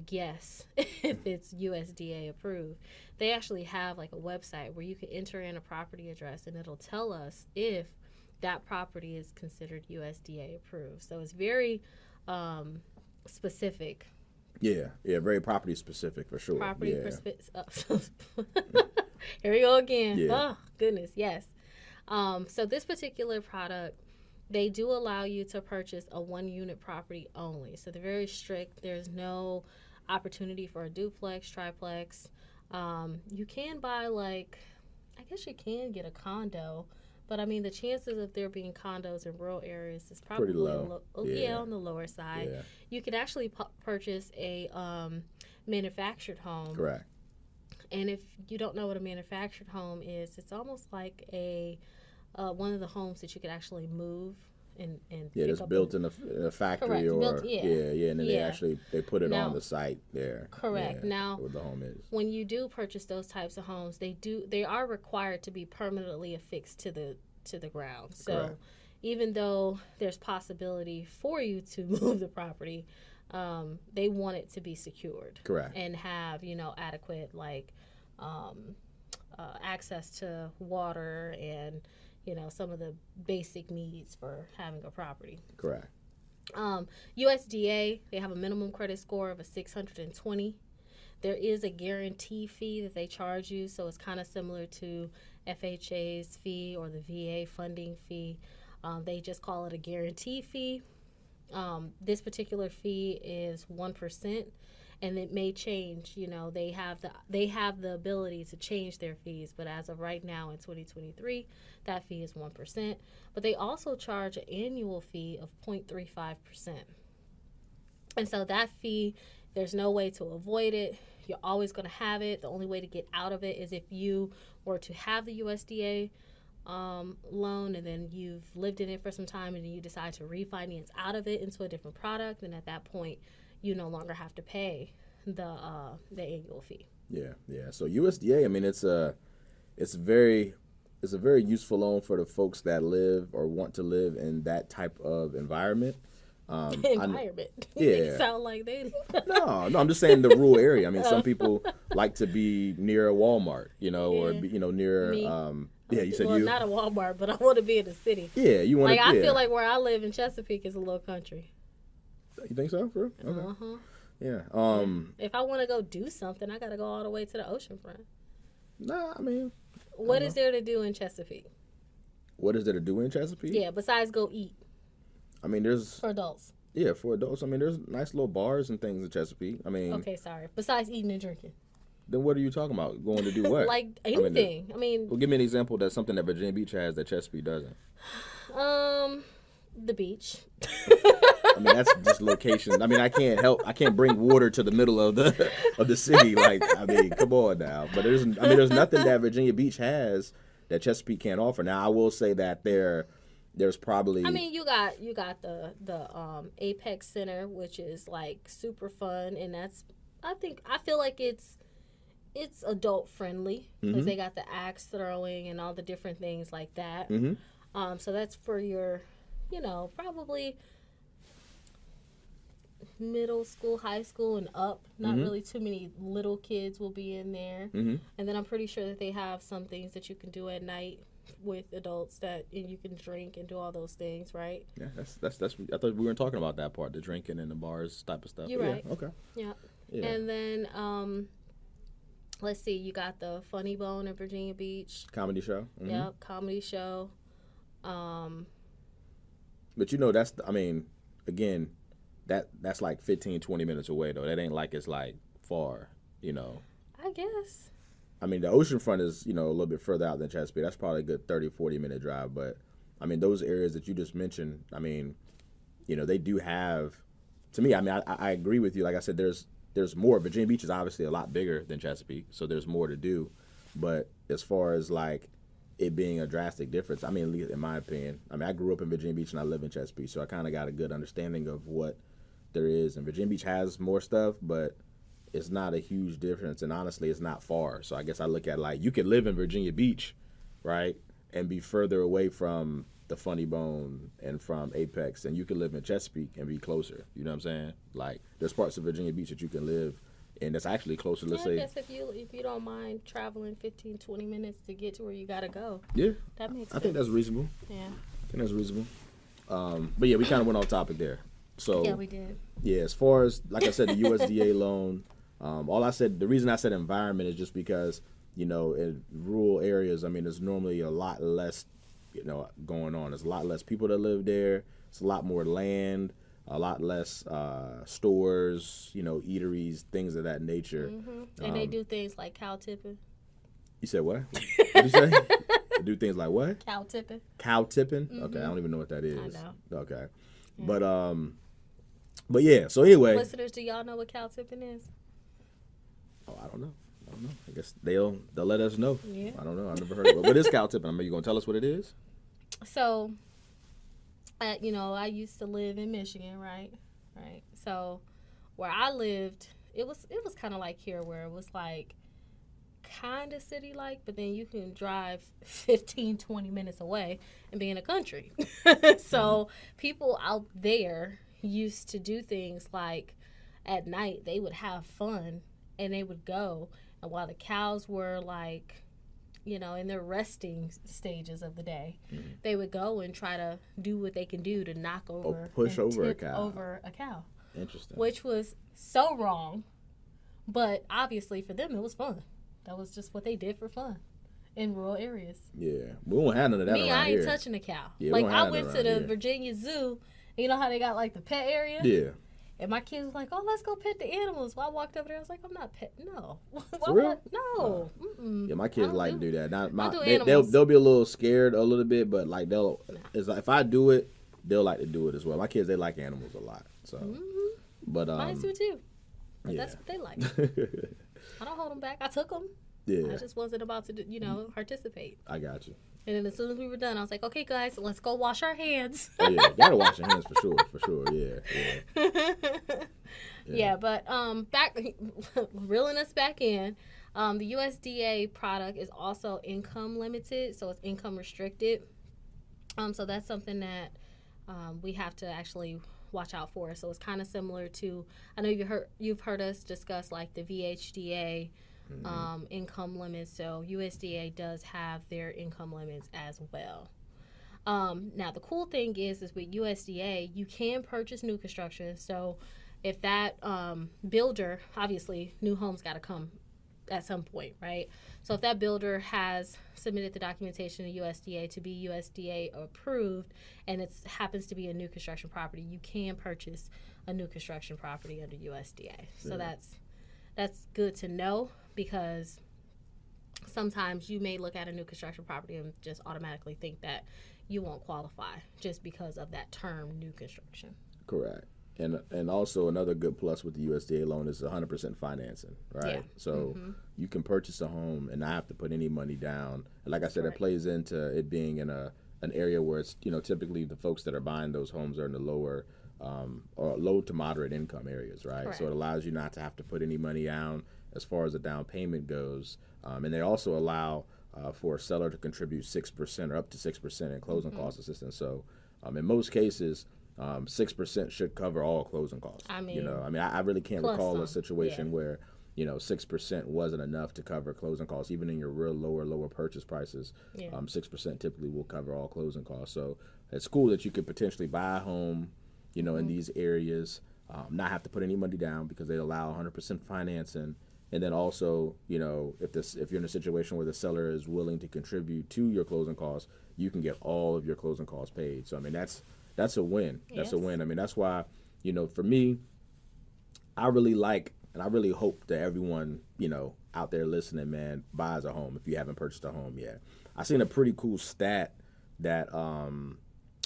guess if it's USDA approved. They actually have like a website where you can enter in a property address and it'll tell us if that property is considered USDA approved. So it's very specific. Yeah, very property specific for sure. Here we go again. Yeah. Oh, goodness, yes. So this particular product, they do allow you to purchase a one-unit property only. So they're very strict. There's no opportunity for a duplex, triplex. You can buy I guess you can get a condo, but I mean the chances of there being condos in rural areas is probably pretty low. On the lower side. Yeah. You could actually purchase a manufactured home. Correct. And if you don't know what a manufactured home is, it's almost like a one of the homes that you could actually move and it's built in a factory. Correct. And then they put it on the site there. Correct. Now, where the home is. When you do purchase those types of homes, they are required to be permanently affixed to the ground. So Correct. Even though there's possibility for you to move the property, they want it to be secured. Correct. And have adequate access to water and some of the basic needs for having a property. Correct. USDA, they have a minimum credit score of a 620. There is a guarantee fee that they charge you, so it's kind of similar to FHA's fee or the VA funding fee. They just call it a guarantee fee. This particular fee is 1%. And it may change. They have the ability to change their fees, but as of right now in 2023, that fee is 1%. But they also charge an annual fee of 0.35%. And so that fee, there's no way to avoid it. You're always going to have it. The only way to get out of it is if you were to have the USDA loan and then you've lived in it for some time and then you decide to refinance out of it into a different product, and at that point, you no longer have to pay the annual fee. Yeah. So USDA, I mean, it's a very useful loan for the folks that live or want to live in that type of environment. They sound like they. No, I'm just saying the rural area. I mean, some people like to be near a Walmart, or near. Me. You said not a Walmart, but I want to be in the city. Yeah, you want. I feel like where I live in Chesapeake is a little country. You think so, bro? Okay. Uh-huh. Yeah. If I want to go do something, I got to go all the way to the oceanfront. Nah, I mean. What is there to do in Chesapeake? What is there to do in Chesapeake? Yeah, besides go eat. I mean, there's. For adults. Yeah, for adults. I mean, there's nice little bars and things in Chesapeake. I mean. Okay, sorry. Besides eating and drinking. Then what are you talking about? Going to do what? Like anything. Well, give me an example that's something that Virginia Beach has that Chesapeake doesn't. The beach. I mean, that's just location. I mean, I can't bring water to the middle of the city. Like, I mean, come on now. But there's nothing that Virginia Beach has that Chesapeake can't offer. Now, I will say that there's probably. I mean, you got the Apex Center, which is like super fun, and that's I feel like it's adult friendly because they got the axe throwing and all the different things like that. So that's for your, probably middle school, high school, and up. Not really too many little kids will be in there. And then I'm pretty sure that they have some things that you can do at night with adults that you can drink and do all those things, right? Yeah, that's. I thought we weren't talking about that part, the drinking and the bars type of stuff. You're right. Okay. Yeah. And then let's see, you got the Funny Bone in Virginia Beach. Comedy show. Yep, comedy show. But that's, I mean, again, that's like 15, 20 minutes away, though. That ain't like it's like far, I guess. I mean, the oceanfront is, a little bit further out than Chesapeake. That's probably a good 30, 40-minute drive. But, I mean, those areas that you just mentioned, I mean, they do have, to me, I mean, I agree with you. Like I said, there's more. Virginia Beach is obviously a lot bigger than Chesapeake, so there's more to do. But as far as, like, it being a drastic difference, I mean, in my opinion, I mean, I grew up in Virginia Beach and I live in Chesapeake, so I kind of got a good understanding of what there is. And Virginia Beach has more stuff, but it's not a huge difference. And honestly, it's not far. So I guess I look at, like, you could live in Virginia Beach, right, and be further away from the Funny Bone and from Apex, and you could live in Chesapeake and be closer. You know what I'm saying? Like, there's parts of Virginia Beach that you can live, and that's actually closer. Let's say, I guess if you don't mind traveling 15, 20 minutes to get to where you gotta go. Yeah, that makes sense. I think that's reasonable. Yeah, I think that's reasonable. But yeah, we kind of went off topic there. So yeah, we did. Yeah, as far as, like I said, the USDA loan. The reason I said environment is just because, in rural areas, I mean, there's normally a lot less, going on. There's a lot less people that live there. It's a lot more land, a lot less stores, eateries, things of that nature. And they do things like cow tipping. You said what? What did you say? They do things like what? Cow tipping. Cow tipping? Okay, I don't even know what that is. I know. Okay. Yeah. But yeah, so anyway. Listeners, do y'all know what cow tipping is? Oh, I don't know. I guess they'll let us know. Yeah. I don't know. I've never heard of it. What is cow tipping? I mean, you gonna tell us what it is? So, I used to live in Michigan, right? Right. So, where I lived, it was kind of like here, where it was like kind of city-like, but then you can drive 15, 20 minutes away and be in the country. So, people out there used to do things like at night they would have fun and they would go, and while the cows were like, in their resting stages of the day, they would go and try to do what they can do to knock over, push over a cow. Over a cow. Interesting. Which was so wrong, but obviously for them it was fun. That was just what they did for fun in rural areas. Yeah, we won't have none of that around here. I ain't touching a cow. Yeah, like I went to the Virginia Zoo. You know how they got like the pet area? Yeah. And my kids was like, "Oh, let's go pet the animals." Well, I walked over there. I was like, "I'm not pet. No." For real? No. Yeah, my kids like to do that. They'll be a little scared a little bit, but like it's like if I do it, they'll like to do it as well. My kids, they like animals a lot. So, but mine do too. But yeah. that's what they like. I don't hold them back. I took them. Yeah. I just wasn't about to, participate. I got you. And then as soon as we were done, I was like, "Okay, guys, let's go wash our hands." Oh yeah, gotta wash your hands for sure. Yeah. Yeah, but reeling us back in, the USDA product is also income limited, so it's income restricted. So that's something that we have to actually watch out for. So it's kind of similar to, I know you've heard us discuss like the VHDA. Income limits. So USDA does have their income limits as well. Now the cool thing is with USDA, you can purchase new construction. So if that builder, obviously new homes got to come at some point, right? So if that builder has submitted the documentation to USDA to be USDA approved, and it happens to be a new construction property, you can purchase a new construction property under USDA. So that's good to know, because sometimes you may look at a new construction property and just automatically think that you won't qualify just because of that term, new construction. Correct. And also another good plus with the USDA loan is 100% financing, right? Yeah. So you can purchase a home and not have to put any money down. And like I said, it plays into it being in an area where it's, typically the folks that are buying those homes are in the lower or low to moderate income areas, right? Correct. So it allows you not to have to put any money down as far as the down payment goes. And they also allow for a seller to contribute 6% or up to 6% in closing cost assistance. So in most cases, 6% should cover all closing costs. I mean, I really can't recall a situation yeah. where 6% wasn't enough to cover closing costs. Even in your real lower purchase prices, 6% typically will cover all closing costs. So it's cool that you could potentially buy a home, in these areas, not have to put any money down because they allow 100% financing. And then also, if you're in a situation where the seller is willing to contribute to your closing costs, you can get all of your closing costs paid. So that's a win. That's a win. That's why, for me, I really like and I really hope that everyone, out there listening, man, buys a home if you haven't purchased a home yet. I seen a pretty cool stat that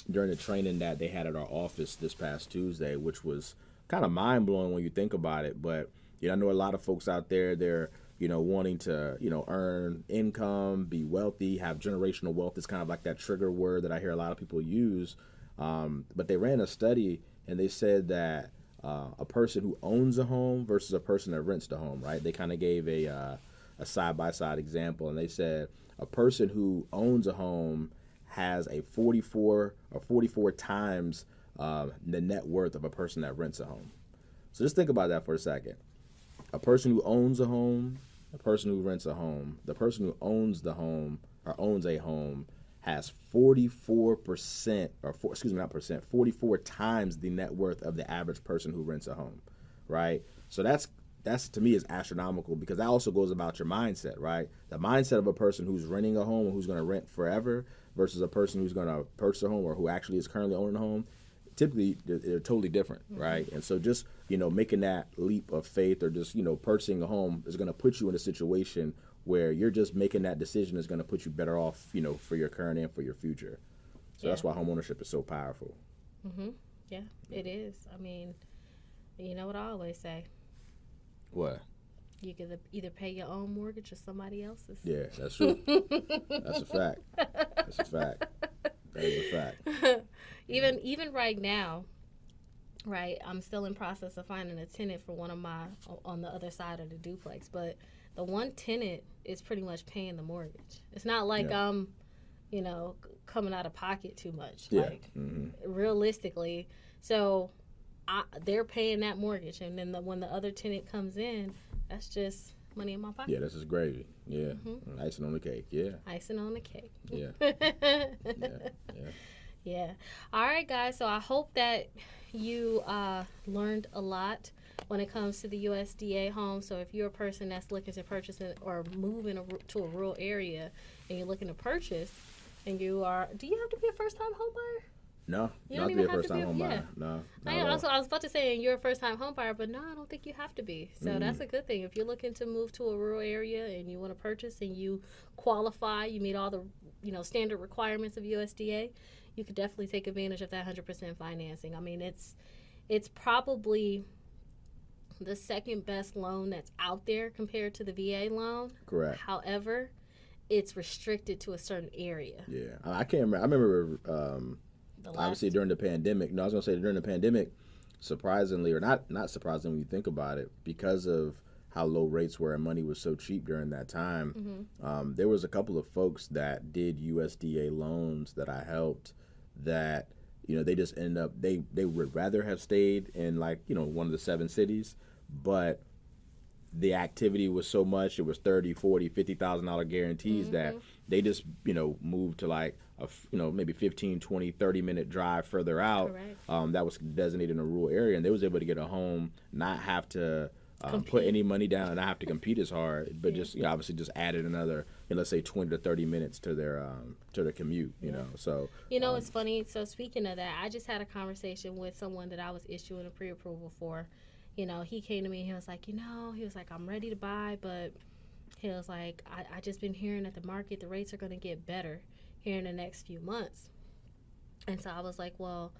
during the training that they had at our office this past Tuesday, which was kind of mind blowing when you think about it. But I know a lot of folks out there, they're wanting to earn income, be wealthy, have generational wealth. Is kind of like that trigger word that I hear a lot of people use. But they ran a study and they said that a person who owns a home versus a person that rents the home, right? They kind of gave a side-by-side example, and they said a person who owns a home has a 44 times the net worth of a person that rents a home. So just think about that for a second. A person who owns a home, a person who rents a home, the person who owns the home or owns a home has 44 times the net worth of the average person who rents a home, right? So that's to me is astronomical, because that also goes about your mindset, right? The mindset of a person who's renting a home or who's going to rent forever versus a person who's going to purchase a home or who actually is currently owning a home, typically they're totally different, right? And so just, making that leap of faith or just, purchasing a home is going to put you in a situation where you're just making that decision is going to put you better off, for your current and for your future. So that's why homeownership is so powerful. Yeah, it is. You know what I always say? What? You can either pay your own mortgage or somebody else's. Yeah, that's true. That's a fact. That's a fact. That is a fact. Even right now, right, I'm still in process of finding a tenant for one of my, on the other side of the duplex, but the one tenant is pretty much paying the mortgage. It's not like I'm, coming out of pocket too much. Yeah. Like, realistically. So they're paying that mortgage, and then when the other tenant comes in, that's just money in my pocket. Yeah, that's just gravy. Yeah. Icing on the cake. Yeah. Icing on the cake. Yeah. Yeah. All right, guys. So I hope that you learned a lot when it comes to the USDA home. So if you're a person that's looking to purchase or move to a rural area and you're looking to purchase, and do you have to be a first-time home buyer? No, you don't have to be a first-time home buyer. No. I was about to say you're a first-time home buyer, but no, I don't think you have to be. So that's a good thing. If you're looking to move to a rural area and you want to purchase and you qualify, you meet all the standard requirements of USDA, you could definitely take advantage of that 100% financing. It's probably the second best loan that's out there compared to the VA loan. Correct. However, it's restricted to a certain area. Yeah, I can't remember. I remember obviously during the pandemic. No, I was gonna say during the pandemic, surprisingly, or not surprisingly when you think about it, because of how low rates were and money was so cheap during that time, there was a couple of folks that did USDA loans that I helped that, they just ended up, they would rather have stayed in one of the 7 cities, but the activity was so much, it was $30,000, $40,000, $50,000 guarantees that they just, moved to maybe 15, 20, 30-minute drive further out. That was designated in a rural area, and they was able to get a home, not have to put any money down and not have to compete as hard, but just obviously just added another, let's say 20 to 30 minutes to their commute. So it's funny. So speaking of that, I just had a conversation with someone that I was issuing a pre-approval for. He came to me and he was like, I'm ready to buy, but he was like, I just been hearing that the market, the rates are going to get better here in the next few months. And so I was like, well,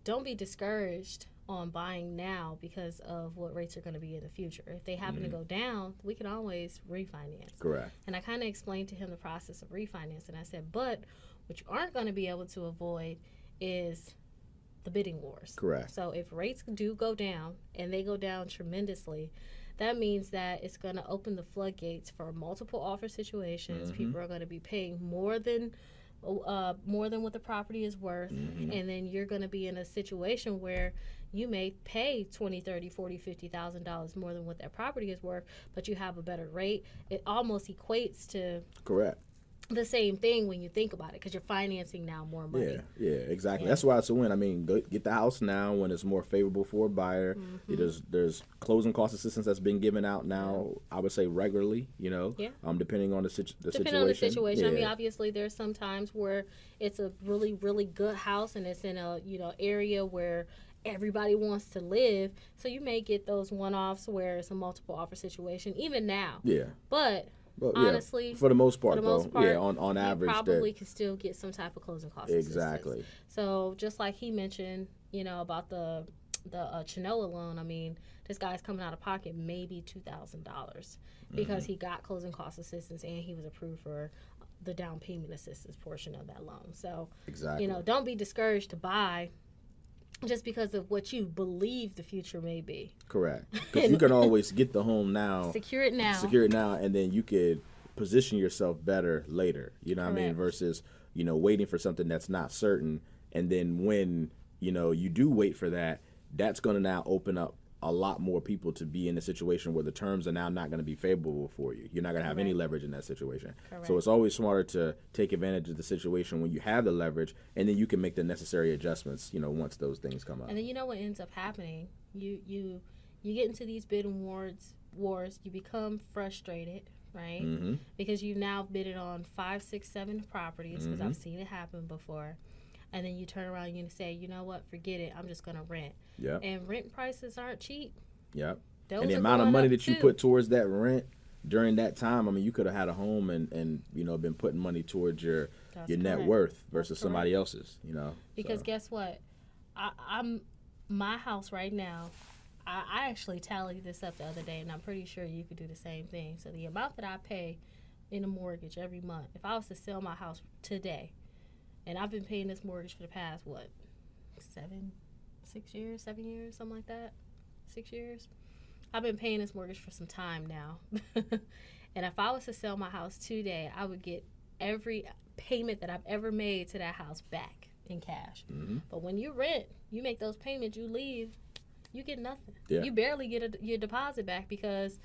don't be discouraged on buying now because of what rates are going to be in the future. If they happen to go down, we can always refinance. Correct. And I kind of explained to him the process of refinance, and I said, but what you aren't going to be able to avoid is the bidding wars. Correct. So if rates do go down, and they go down tremendously, that means that it's going to open the floodgates for multiple offer situations. People are going to be paying more than more than what the property is worth, and then you're going to be in a situation where you may pay $20, $30, $40, $50,000 more than what that property is worth, but you have a better rate. It almost equates to correct the same thing when you think about it, because you're financing now more money. Yeah, exactly. That's why it's a win. I mean, get the house now when it's more favorable for a buyer. There's closing cost assistance that's been given out now, I would say regularly, depending on the situation. Depending on the situation. I mean, obviously there's some times where it's a really, really good house and it's in a, area where everybody wants to live. So you may get those one-offs where it's a multiple offer situation, even now. Yeah. But honestly, for the most part, on average, you probably can still get some type of closing cost assistance. Exactly. So just like he mentioned, about the Chinoa loan, I mean, this guy's coming out of pocket maybe $2,000 because he got closing cost assistance and he was approved for the down payment assistance portion of that loan. So, don't be discouraged to buy just because of what you believe the future may be. Correct. Because you can always get the home now. Secure it now, and then you could position yourself better later. You know what I mean? Versus, waiting for something that's not certain. And then when, you do wait for that, that's going to now open up a lot more people to be in a situation where the terms are now not going to be favorable for you. You're not going to have any leverage in that situation. So it's always smarter to take advantage of the situation when you have the leverage, and then you can make the necessary adjustments, once those things come up. And then what ends up happening? You get into these bidding wars, you become frustrated, right? Because you've now bidded on 5, 6, 7 properties, because I've seen it happen before. And then you turn around and you say, you know what, forget it, I'm just going to rent. Yeah. And rent prices aren't cheap. Yep. And the amount of money that you put towards that rent during that time, I mean, you could have had a home and been putting money towards your net worth versus somebody else's, Because guess what? I'm my house right now, I actually tallied this up the other day, and I'm pretty sure you could do the same thing. So the amount that I pay in a mortgage every month, if I was to sell my house today, and I've been paying this mortgage for the past, 7 years, something like that? 6 years? I've been paying this mortgage for some time now. And if I was to sell my house today, I would get every payment that I've ever made to that house back in cash. But when you rent, you make those payments, you leave, you get nothing. Yeah. You barely get your deposit back because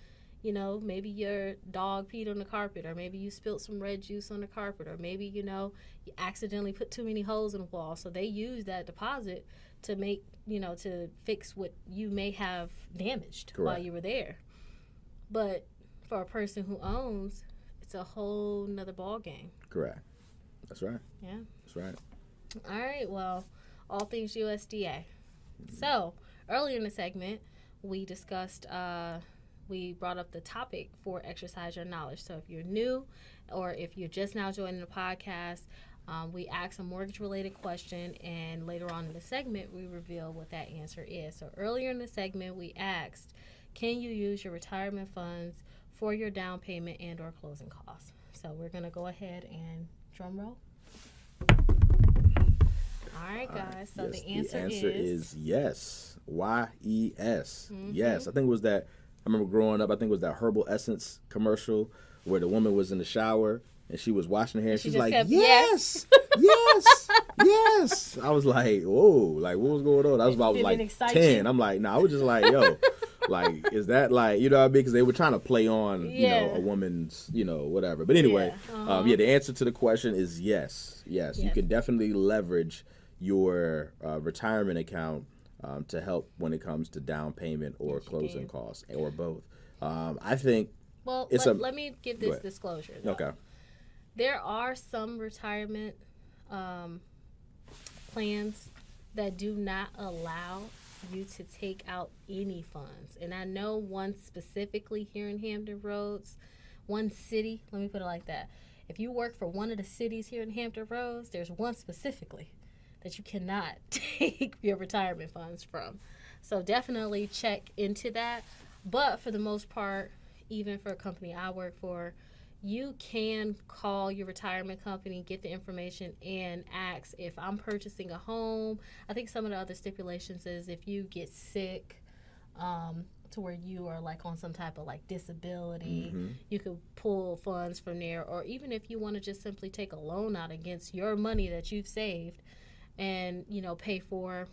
maybe your dog peed on the carpet, or maybe you spilled some red juice on the carpet, or maybe, you accidentally put too many holes in the wall. So they use that deposit to make, to fix what you may have damaged while you were there. But for a person who owns, it's a whole nother ball game. Correct. That's right. Yeah. That's right. All right. Well, all things USDA. So earlier in the segment, we discussed, we brought up the topic for Exercise Your Knowledge. So if you're new or if you're just now joining the podcast, we ask a mortgage-related question, and later on in the segment, we reveal what that answer is. So earlier in the segment, we asked, can you use your retirement funds for your down payment and or closing costs? So we're going to go ahead and drum roll. All right, guys. So yes, the answer is yes. Y-E-S. Yes. I think it was that. I remember growing up, I think it was that Herbal Essence commercial where the woman was in the shower and she was washing her hair. She's like, yes, yes. I was like, whoa, like what was going on? I was like 10. I'm like, I was just like, yo, like, is that like, you know what I mean? Because they were trying to play on, a woman's, whatever. But anyway, the answer to the question is yes. Yes. You can definitely leverage your retirement account to help when it comes to down payment or closing costs or both. I think. Well, let me give this disclosure. Though. Okay. There are some retirement plans that do not allow you to take out any funds. And I know one specifically here in Hampton Roads, one city, let me put it like that. If you work for one of the cities here in Hampton Roads, there's one specifically that you cannot take your retirement funds from. So definitely check into that. But for the most part, even for a company I work for, you can call your retirement company, get the information, and ask if I'm purchasing a home. I think some of the other stipulations is if you get sick to where you are like on some type of like disability, you could pull funds from there. Or even if you want to just simply take a loan out against your money that you've saved and, you know, pay for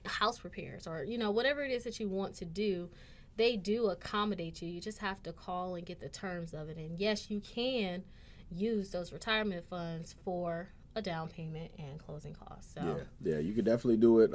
house repairs or, you know, whatever it is that you want to do, they do accommodate you. You just have to call and get the terms of it. And yes, you can use those retirement funds for a down payment and closing costs. So yeah, you could definitely do it.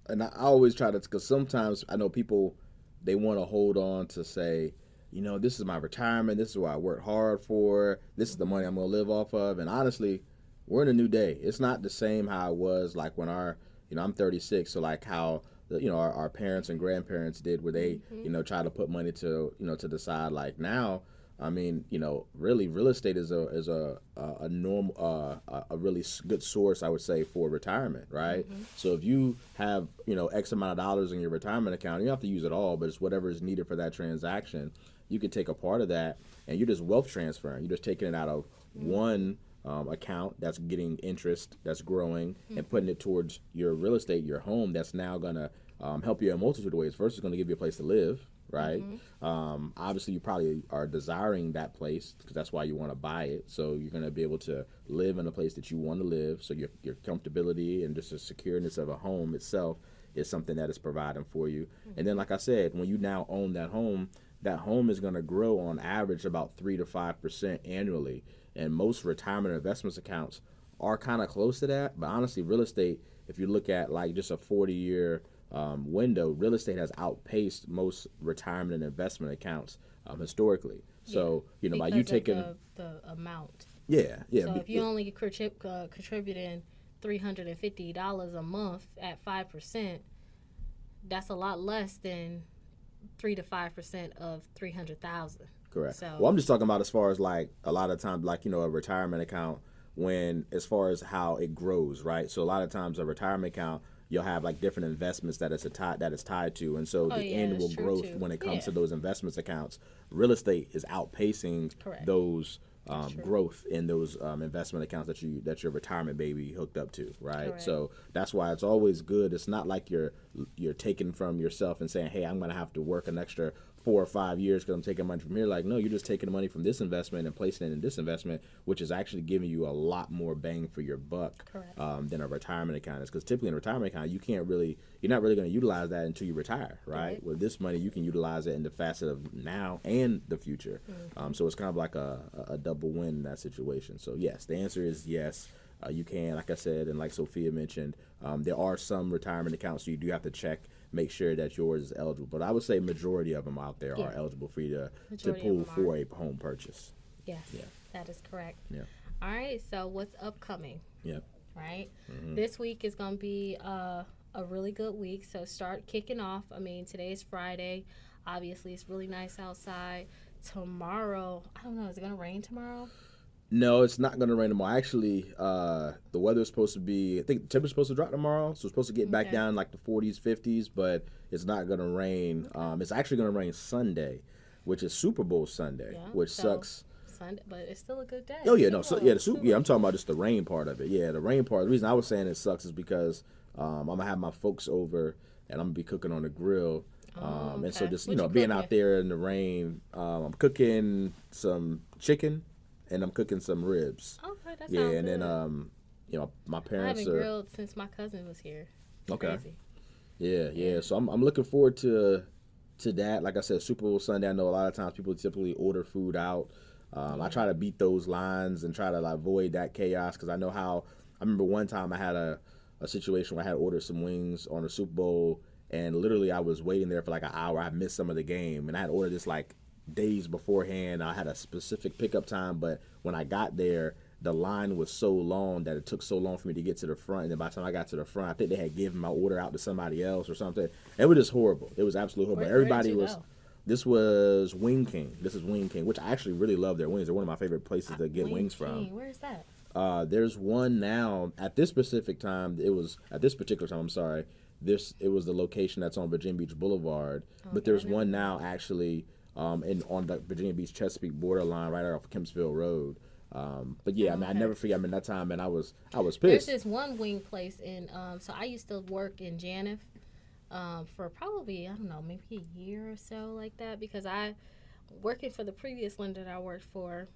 And I always try to, because sometimes I know people, they want to hold on to say, you know, this is my retirement, this is what I worked hard for, this is the money I'm going to live off of. And honestly, we're in a new day. It's not the same how it was like when I'm 36, so like how our parents and grandparents did, where they try to put money to to the side. Like now, I mean, really real estate is a normal a really good source, I would say, for retirement, right? So if you have X amount of dollars in your retirement account, you don't have to use it all, but it's whatever is needed for that transaction. You can take a part of that, and you're just wealth transferring. You're just taking it out of one account that's getting interest, that's growing, and putting it towards your real estate, your home, that's now going to help you in a multitude of ways. First, it's going to give you a place to live, right? Obviously, you probably are desiring that place because that's why you want to buy it. So you're going to be able to live in a place that you want to live. So your comfortability and just the secureness of a home itself is something that is providing for you. And then, like I said, when you now own that home is going to grow on average about 3 to 5% annually. And most retirement investments accounts are kind of close to that. But honestly, real estate, if you look at like just a 40-year window, real estate has outpaced most retirement and investment accounts historically. So, by you taking the amount. Yeah. So if you only contributing $350 a month at 5%, that's a lot less than 3 to 5% of 300,000. Correct. So, well, I'm just talking about as far as like a lot of times, like, a retirement account, when as far as how it grows, right? So a lot of times a retirement account, you'll have like different investments that it's tied to, and so the annual growth when it comes to those investments accounts, real estate is outpacing those growth in those investment accounts that your retirement baby hooked up to, right? Correct. So that's why it's always good. It's not like you're taking from yourself and saying, hey, I'm going to have to work an extra 4 or 5 years because I'm taking money from here. Like, no, you're just taking the money from this investment and placing it in this investment, which is actually giving you a lot more bang for your buck than a retirement account is. Because typically in a retirement account, you're not really going to utilize that until you retire, right? With this money, you can utilize it in the facet of now and the future. So it's kind of like a double win in that situation. So yes, the answer is yes. You can, like I said, and like Sophia mentioned, there are some retirement accounts, so you do have to check, make sure that yours is eligible. But I would say majority of them out there are eligible for you to pull for a home purchase. Yes, that is correct. Yeah. All right, so what's upcoming? Yep. Right? This week is going to be a really good week, so start kicking off. I mean, today is Friday. Obviously, it's really nice outside. Tomorrow, I don't know, is it going to rain tomorrow? No, it's not going to rain tomorrow. Actually, the weather's supposed to be, I think the temperature's supposed to drop tomorrow, so it's supposed to get back down like the 40s, 50s, but it's not going to rain. It's actually going to rain Sunday, which is Super Bowl Sunday, which sucks. Sunday, but it's still a good day. Oh, yeah, no, so, I'm talking about just the rain part of it. Yeah, the rain part. The reason I was saying it sucks is because I'm going to have my folks over, and I'm going to be cooking on the grill. And so just, being out there in the rain, I'm cooking some chicken. And I'm cooking some ribs. Okay, that sounds good. And then my parents I haven't grilled since my cousin was here. It's crazy. Yeah. So I'm looking forward to that. Like I said, Super Bowl Sunday. I know a lot of times people typically order food out. I try to beat those lines and try to avoid that chaos because I know how. I remember one time I had a situation where I had ordered some wings on the Super Bowl, and literally I was waiting there for like an hour. I missed some of the game, and I had ordered this like days beforehand. I had a specific pickup time, but when I got there, the line was so long that it took so long for me to get to the front. And then by the time I got to the front, I think they had given my order out to somebody else or something. It was just horrible. It was absolutely horrible. Everybody was. This was Wing King. This is Wing King, which I actually really love their wings. They're one of my favorite places to get wings from. Where is that? There's one now. At this specific time, it was at this particular time. I'm sorry. It was the location that's on Virginia Beach Boulevard, but there's one now actually. On the Virginia Beach Chesapeake borderline, right off Kempsville Road. But yeah, I mean, I never forget. I mean, that time, and I was pissed. There's this one wing place in. So I used to work in Janif, for probably, I don't know, maybe a year or so like that, because working for the previous lender that I worked for,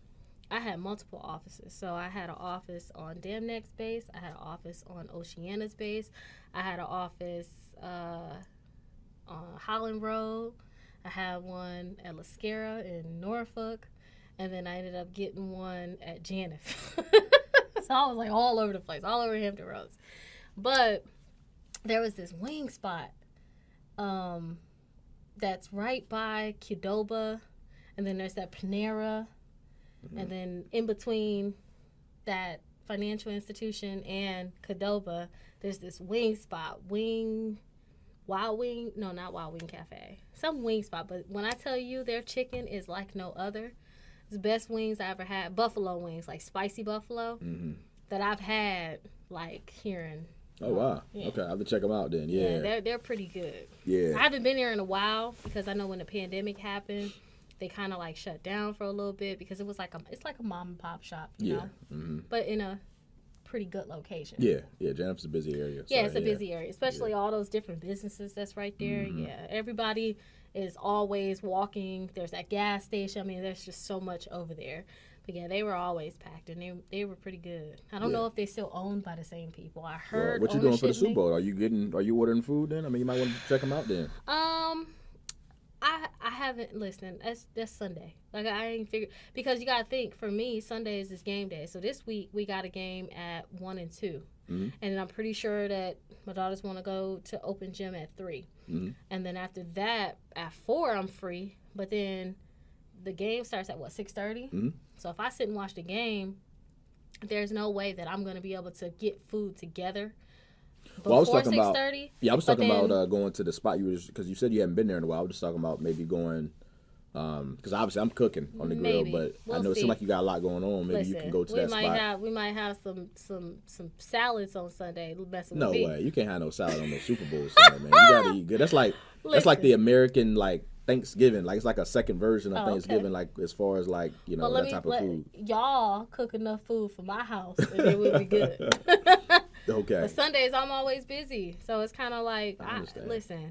I had multiple offices. So I had an office on Dam Neck's base. I had an office on Oceana's base. I had an office on Holland Road. I had one at Lascara in Norfolk. And then I ended up getting one at Janus. So I was like all over the place, all over Hampton Roads. But there was this wing spot that's right by Qdoba. And then there's that Panera. And then in between that financial institution and Qdoba, there's this wing spot, Wild Wing, no, not Wild Wing Cafe, some wing spot. But when I tell you their chicken is like no other, it's the best wings I ever had. Buffalo wings, like spicy buffalo, that I've had like here in. Oh, wow. Yeah. Okay, I have to check them out then. Yeah, they're pretty good. Yeah. I haven't been here in a while because I know when the pandemic happened, they kind of like shut down for a little bit because it was like it's like a mom and pop shop, you know, but in a pretty good location. Yeah, Janus is a busy area. Yeah, it's a busy area, especially all those different businesses that's right there. Yeah, everybody is always walking. There's that gas station. I mean, there's just so much over there. But yeah, they were always packed, and they were pretty good. I don't know if they're still owned by the same people. I heard. What you doing for the Super Bowl? Are you ordering food then? I mean, you might want to check them out then. I haven't listened. That's Sunday. Like I ain't figured, because you gotta think, for me, Sundays is game day. So this week we got a game at 1 and 2, and I'm pretty sure that my daughters want to go to open gym at 3, and then after that at 4 I'm free. But then the game starts at 6:30. So if I sit and watch the game, there's no way that I'm gonna be able to get food together. Well, I was talking 6:30. Yeah, I was talking about going to the spot because you said you hadn't been there in a while. I was just talking about maybe going, because obviously I'm cooking on the grill, but I know it seems like you got a lot going on. Maybe you can go to that spot. We might have some salads on Sunday. No way, you can't have no salad on the Super Bowl Sunday, man. You gotta eat good. That's like the American Thanksgiving. Like it's like a second version of Thanksgiving. Okay. Like as far as that type of food. Y'all cook enough food for my house, and it would be good. Okay. But Sundays I'm always busy, so it's kind of like I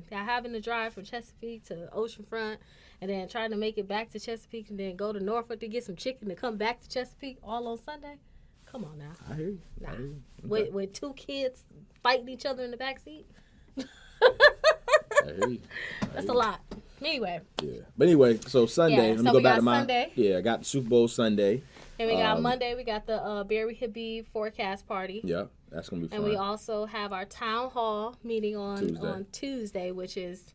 having to drive from Chesapeake to Oceanfront, and then trying to make it back to Chesapeake, and then go to Norfolk to get some chicken to come back to Chesapeake all on Sunday. Come on now. I hear you. Nah. I hear you. Okay. With 2 kids fighting each other in the back seat. I hear you. That's a lot. Anyway. Yeah. But anyway, so Sunday. Let me go back to Sunday. Yeah, I got the Super Bowl Sunday. And we got Monday. We got the Barry Habib forecast party. Yeah, that's gonna be fun. And we also have our town hall meeting on Tuesday, which is,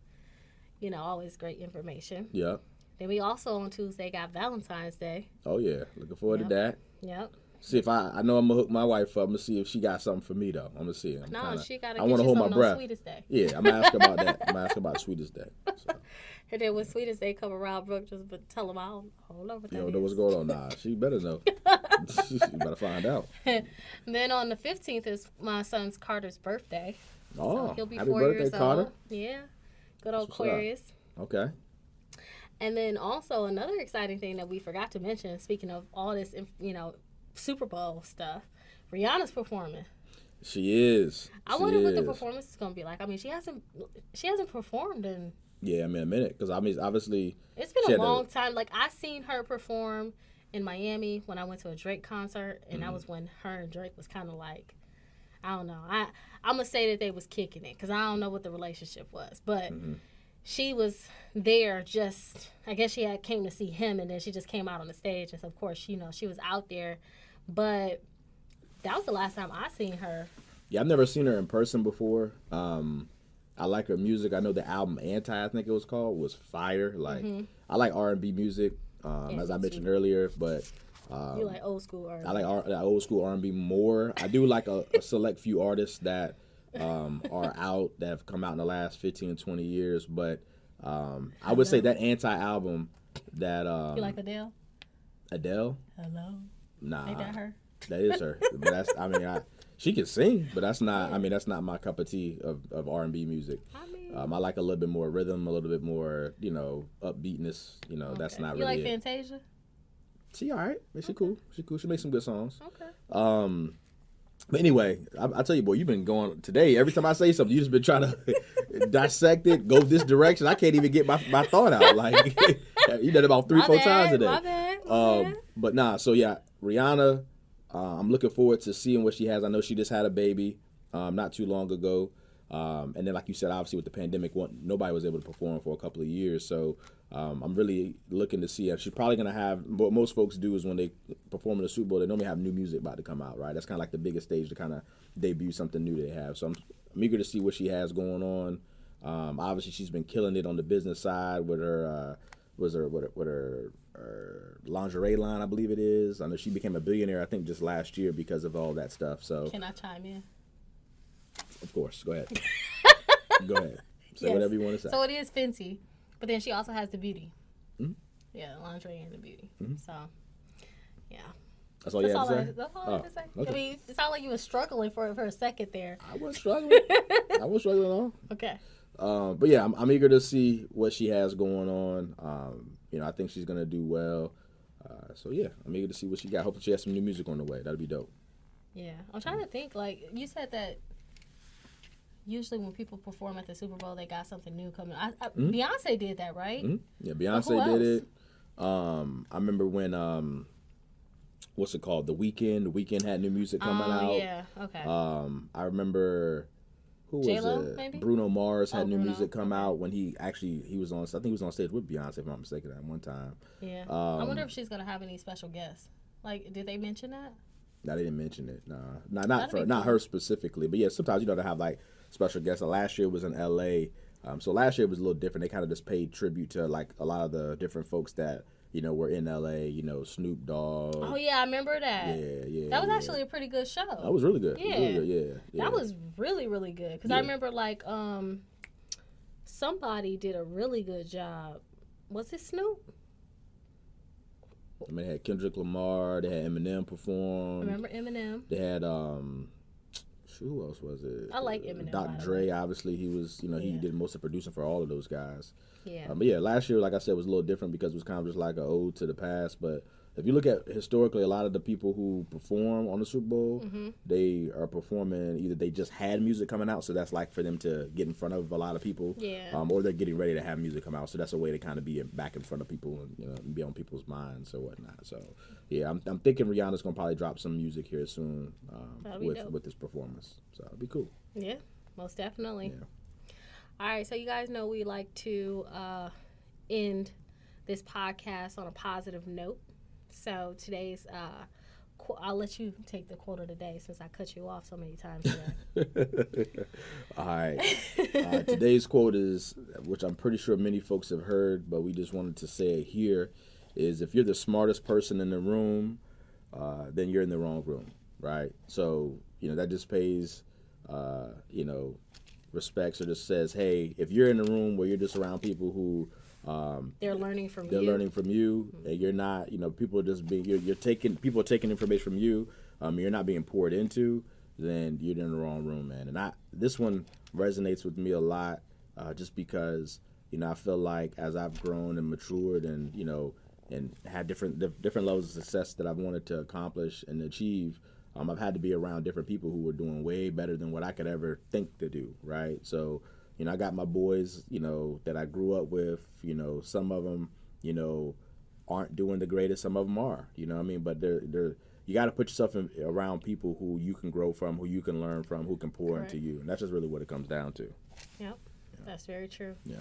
always great information. Yeah. Then we also on Tuesday got Valentine's Day. Oh yeah, looking forward to that. Yep. See if I know I'm gonna hook my wife up. I'm gonna see if she got something for me though. I'm gonna see. She gotta. I want to hold my breath. Sweetest Day. Yeah, I'm gonna ask her about that. I'm gonna ask her about Sweetest Day. So. And then when Sweetest Day come around, Brooke just tell them I don't know what that is. You don't know what's going on? Nah, she better know. She better find out. And then on the 15th is my son's Carter's birthday. Oh, so he'll be happy 4 birthday, years Carter. old. Yeah, good old Aquarius. Okay. And then also another exciting thing that we forgot to mention, speaking of all this, Super Bowl stuff, Rihanna's performing. She is. I wonder what the performance is going to be like. I mean, she hasn't performed in. Yeah, a minute, because obviously it's been a long time. Like I seen her perform in Miami when I went to a Drake concert, and that was when her and Drake was kind of like, I don't know. I'm gonna say that they was kicking it because I don't know what the relationship was, but she was there. Just I guess she came to see him, and then she just came out on the stage, and so of course she was out there, but that was the last time I seen her. Yeah, I've never seen her in person before. I like her music. I know the album Anti, I think it was called, was fire. Like I like R&B music, as I mentioned earlier, but you like old school R&B. I like old school R&B more. I do like a select few artists that are out that have come out in the last 15, 20 years, but I would say that Anti album that you like Adele? Adele? Hello. Nah. Ain't that her? That is her. But that's she can sing, but that's not. I mean, that's not my cup of tea of R&B music. I like a little bit more rhythm, a little bit more, upbeatness. That's not you really. You like Fantasia? She all right. She cool. She makes some good songs. Okay. But anyway, I tell you, boy, you've been going today. Every time I say something, you just been trying to dissect it, go this direction. I can't even get my thought out. Like you did about 3-4 times today. My bad. But nah. So yeah, Rihanna. I'm looking forward to seeing what she has. I know she just had a baby not too long ago. And then, like you said, obviously with the pandemic, nobody was able to perform for a couple of years. So I'm really looking to see. She's probably going to have, what most folks do is when they perform in the Super Bowl, they normally have new music about to come out, right? That's kind of like the biggest stage to kind of debut something new they have. So I'm eager to see what she has going on. Obviously, she's been killing it on the business side with her, her lingerie line, I believe it is. I know she became a billionaire, I think, just last year because of all that stuff. So can I chime in? Of course. Go ahead. Go ahead. Say whatever you want to say. So it is Fenty, but then she also has the beauty. Mm-hmm. Yeah, lingerie and the beauty. Mm-hmm. So, yeah. That's all you have to say? That's all I have to say. Okay. I mean, it sounded like you were struggling for a second there. I wasn't struggling. I wasn't struggling at all. Okay. But yeah, I'm eager to see what she has going on. I think she's going to do well. So yeah, I'm eager to see what she got. Hopefully she has some new music on the way. That'll be dope. Yeah. I'm trying to think, like, you said that usually when people perform at the Super Bowl, they got something new coming. Mm-hmm. Beyonce did that, right? Mm-hmm. Yeah, Beyonce did it. I remember when, what's it called? The Weeknd. The Weeknd had new music coming out. Yeah, okay. I remember, who was J-Lo, it? maybe? Bruno Mars had new Bruno. music come out when he was on. I think he was on stage with Beyonce, if I'm not mistaken, at one time. Yeah. I wonder if she's gonna have any special guests. Like, did they mention that? No, they didn't mention it. Nah, not her specifically, but yeah, sometimes they have like special guests. Last year was in L.A. So last year was a little different. They kind of just paid tribute to like a lot of the different folks that were in L.A. Snoop Dogg. Oh yeah, I remember that. Yeah. That was actually a pretty good show. That was really good. Yeah, really good. Yeah. That was really, really good. Because I remember like somebody did a really good job. Was it Snoop? I mean, they had Kendrick Lamar. They had Eminem perform. Remember Eminem? They had who else was it? I like Eminem. Dr. Dre, obviously, he was, he did most of the producing for all of those guys. Yeah. But yeah, last year, like I said, was a little different because it was kind of just like an ode to the past. But if you look at historically, a lot of the people who perform on the Super Bowl, they are performing, either they just had music coming out, so that's like for them to get in front of a lot of people, or they're getting ready to have music come out, so that's a way to kind of be back in front of people and be on people's minds or whatnot. So yeah, I'm thinking Rihanna's gonna probably drop some music here soon with this performance, so it'll be cool. Yeah, most definitely. Yeah. All right, so you guys know we like to end this podcast on a positive note. So today's, I'll let you take the quote of the day since I cut you off so many times today. All right. Today's quote is, which I'm pretty sure many folks have heard, but we just wanted to say it here, is if you're the smartest person in the room, then you're in the wrong room, right? So, that just pays, respects or just says, hey, if you're in a room where you're just around people who they're learning from you. They're learning from you, and you're not. People are just being. People are taking information from you. You're not being poured into. Then you're in the wrong room, man. And this one resonates with me a lot, just because I feel like as I've grown and matured, and and had different levels of success that I've wanted to accomplish and achieve. I've had to be around different people who were doing way better than what I could ever think to do. Right, so. I got my boys, that I grew up with, some of them, aren't doing the greatest. Some of them are, what I mean? But you got to put yourself around people who you can grow from, who you can learn from, who can pour into you. And that's just really what it comes down to. Yep. That's very true. Yeah.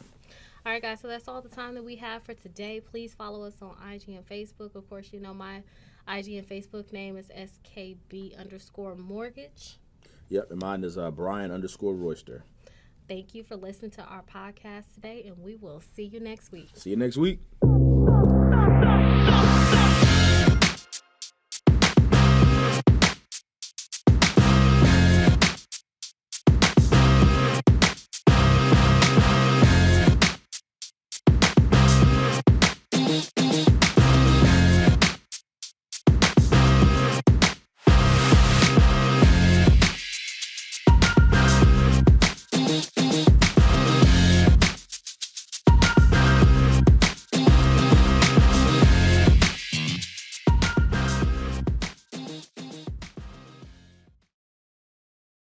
All right, guys. So that's all the time that we have for today. Please follow us on IG and Facebook. Of course, my IG and Facebook name is SKB_mortgage. Yep. And mine is Bryan_Royster. Thank you for listening to our podcast today, and we will see you next week. See you next week.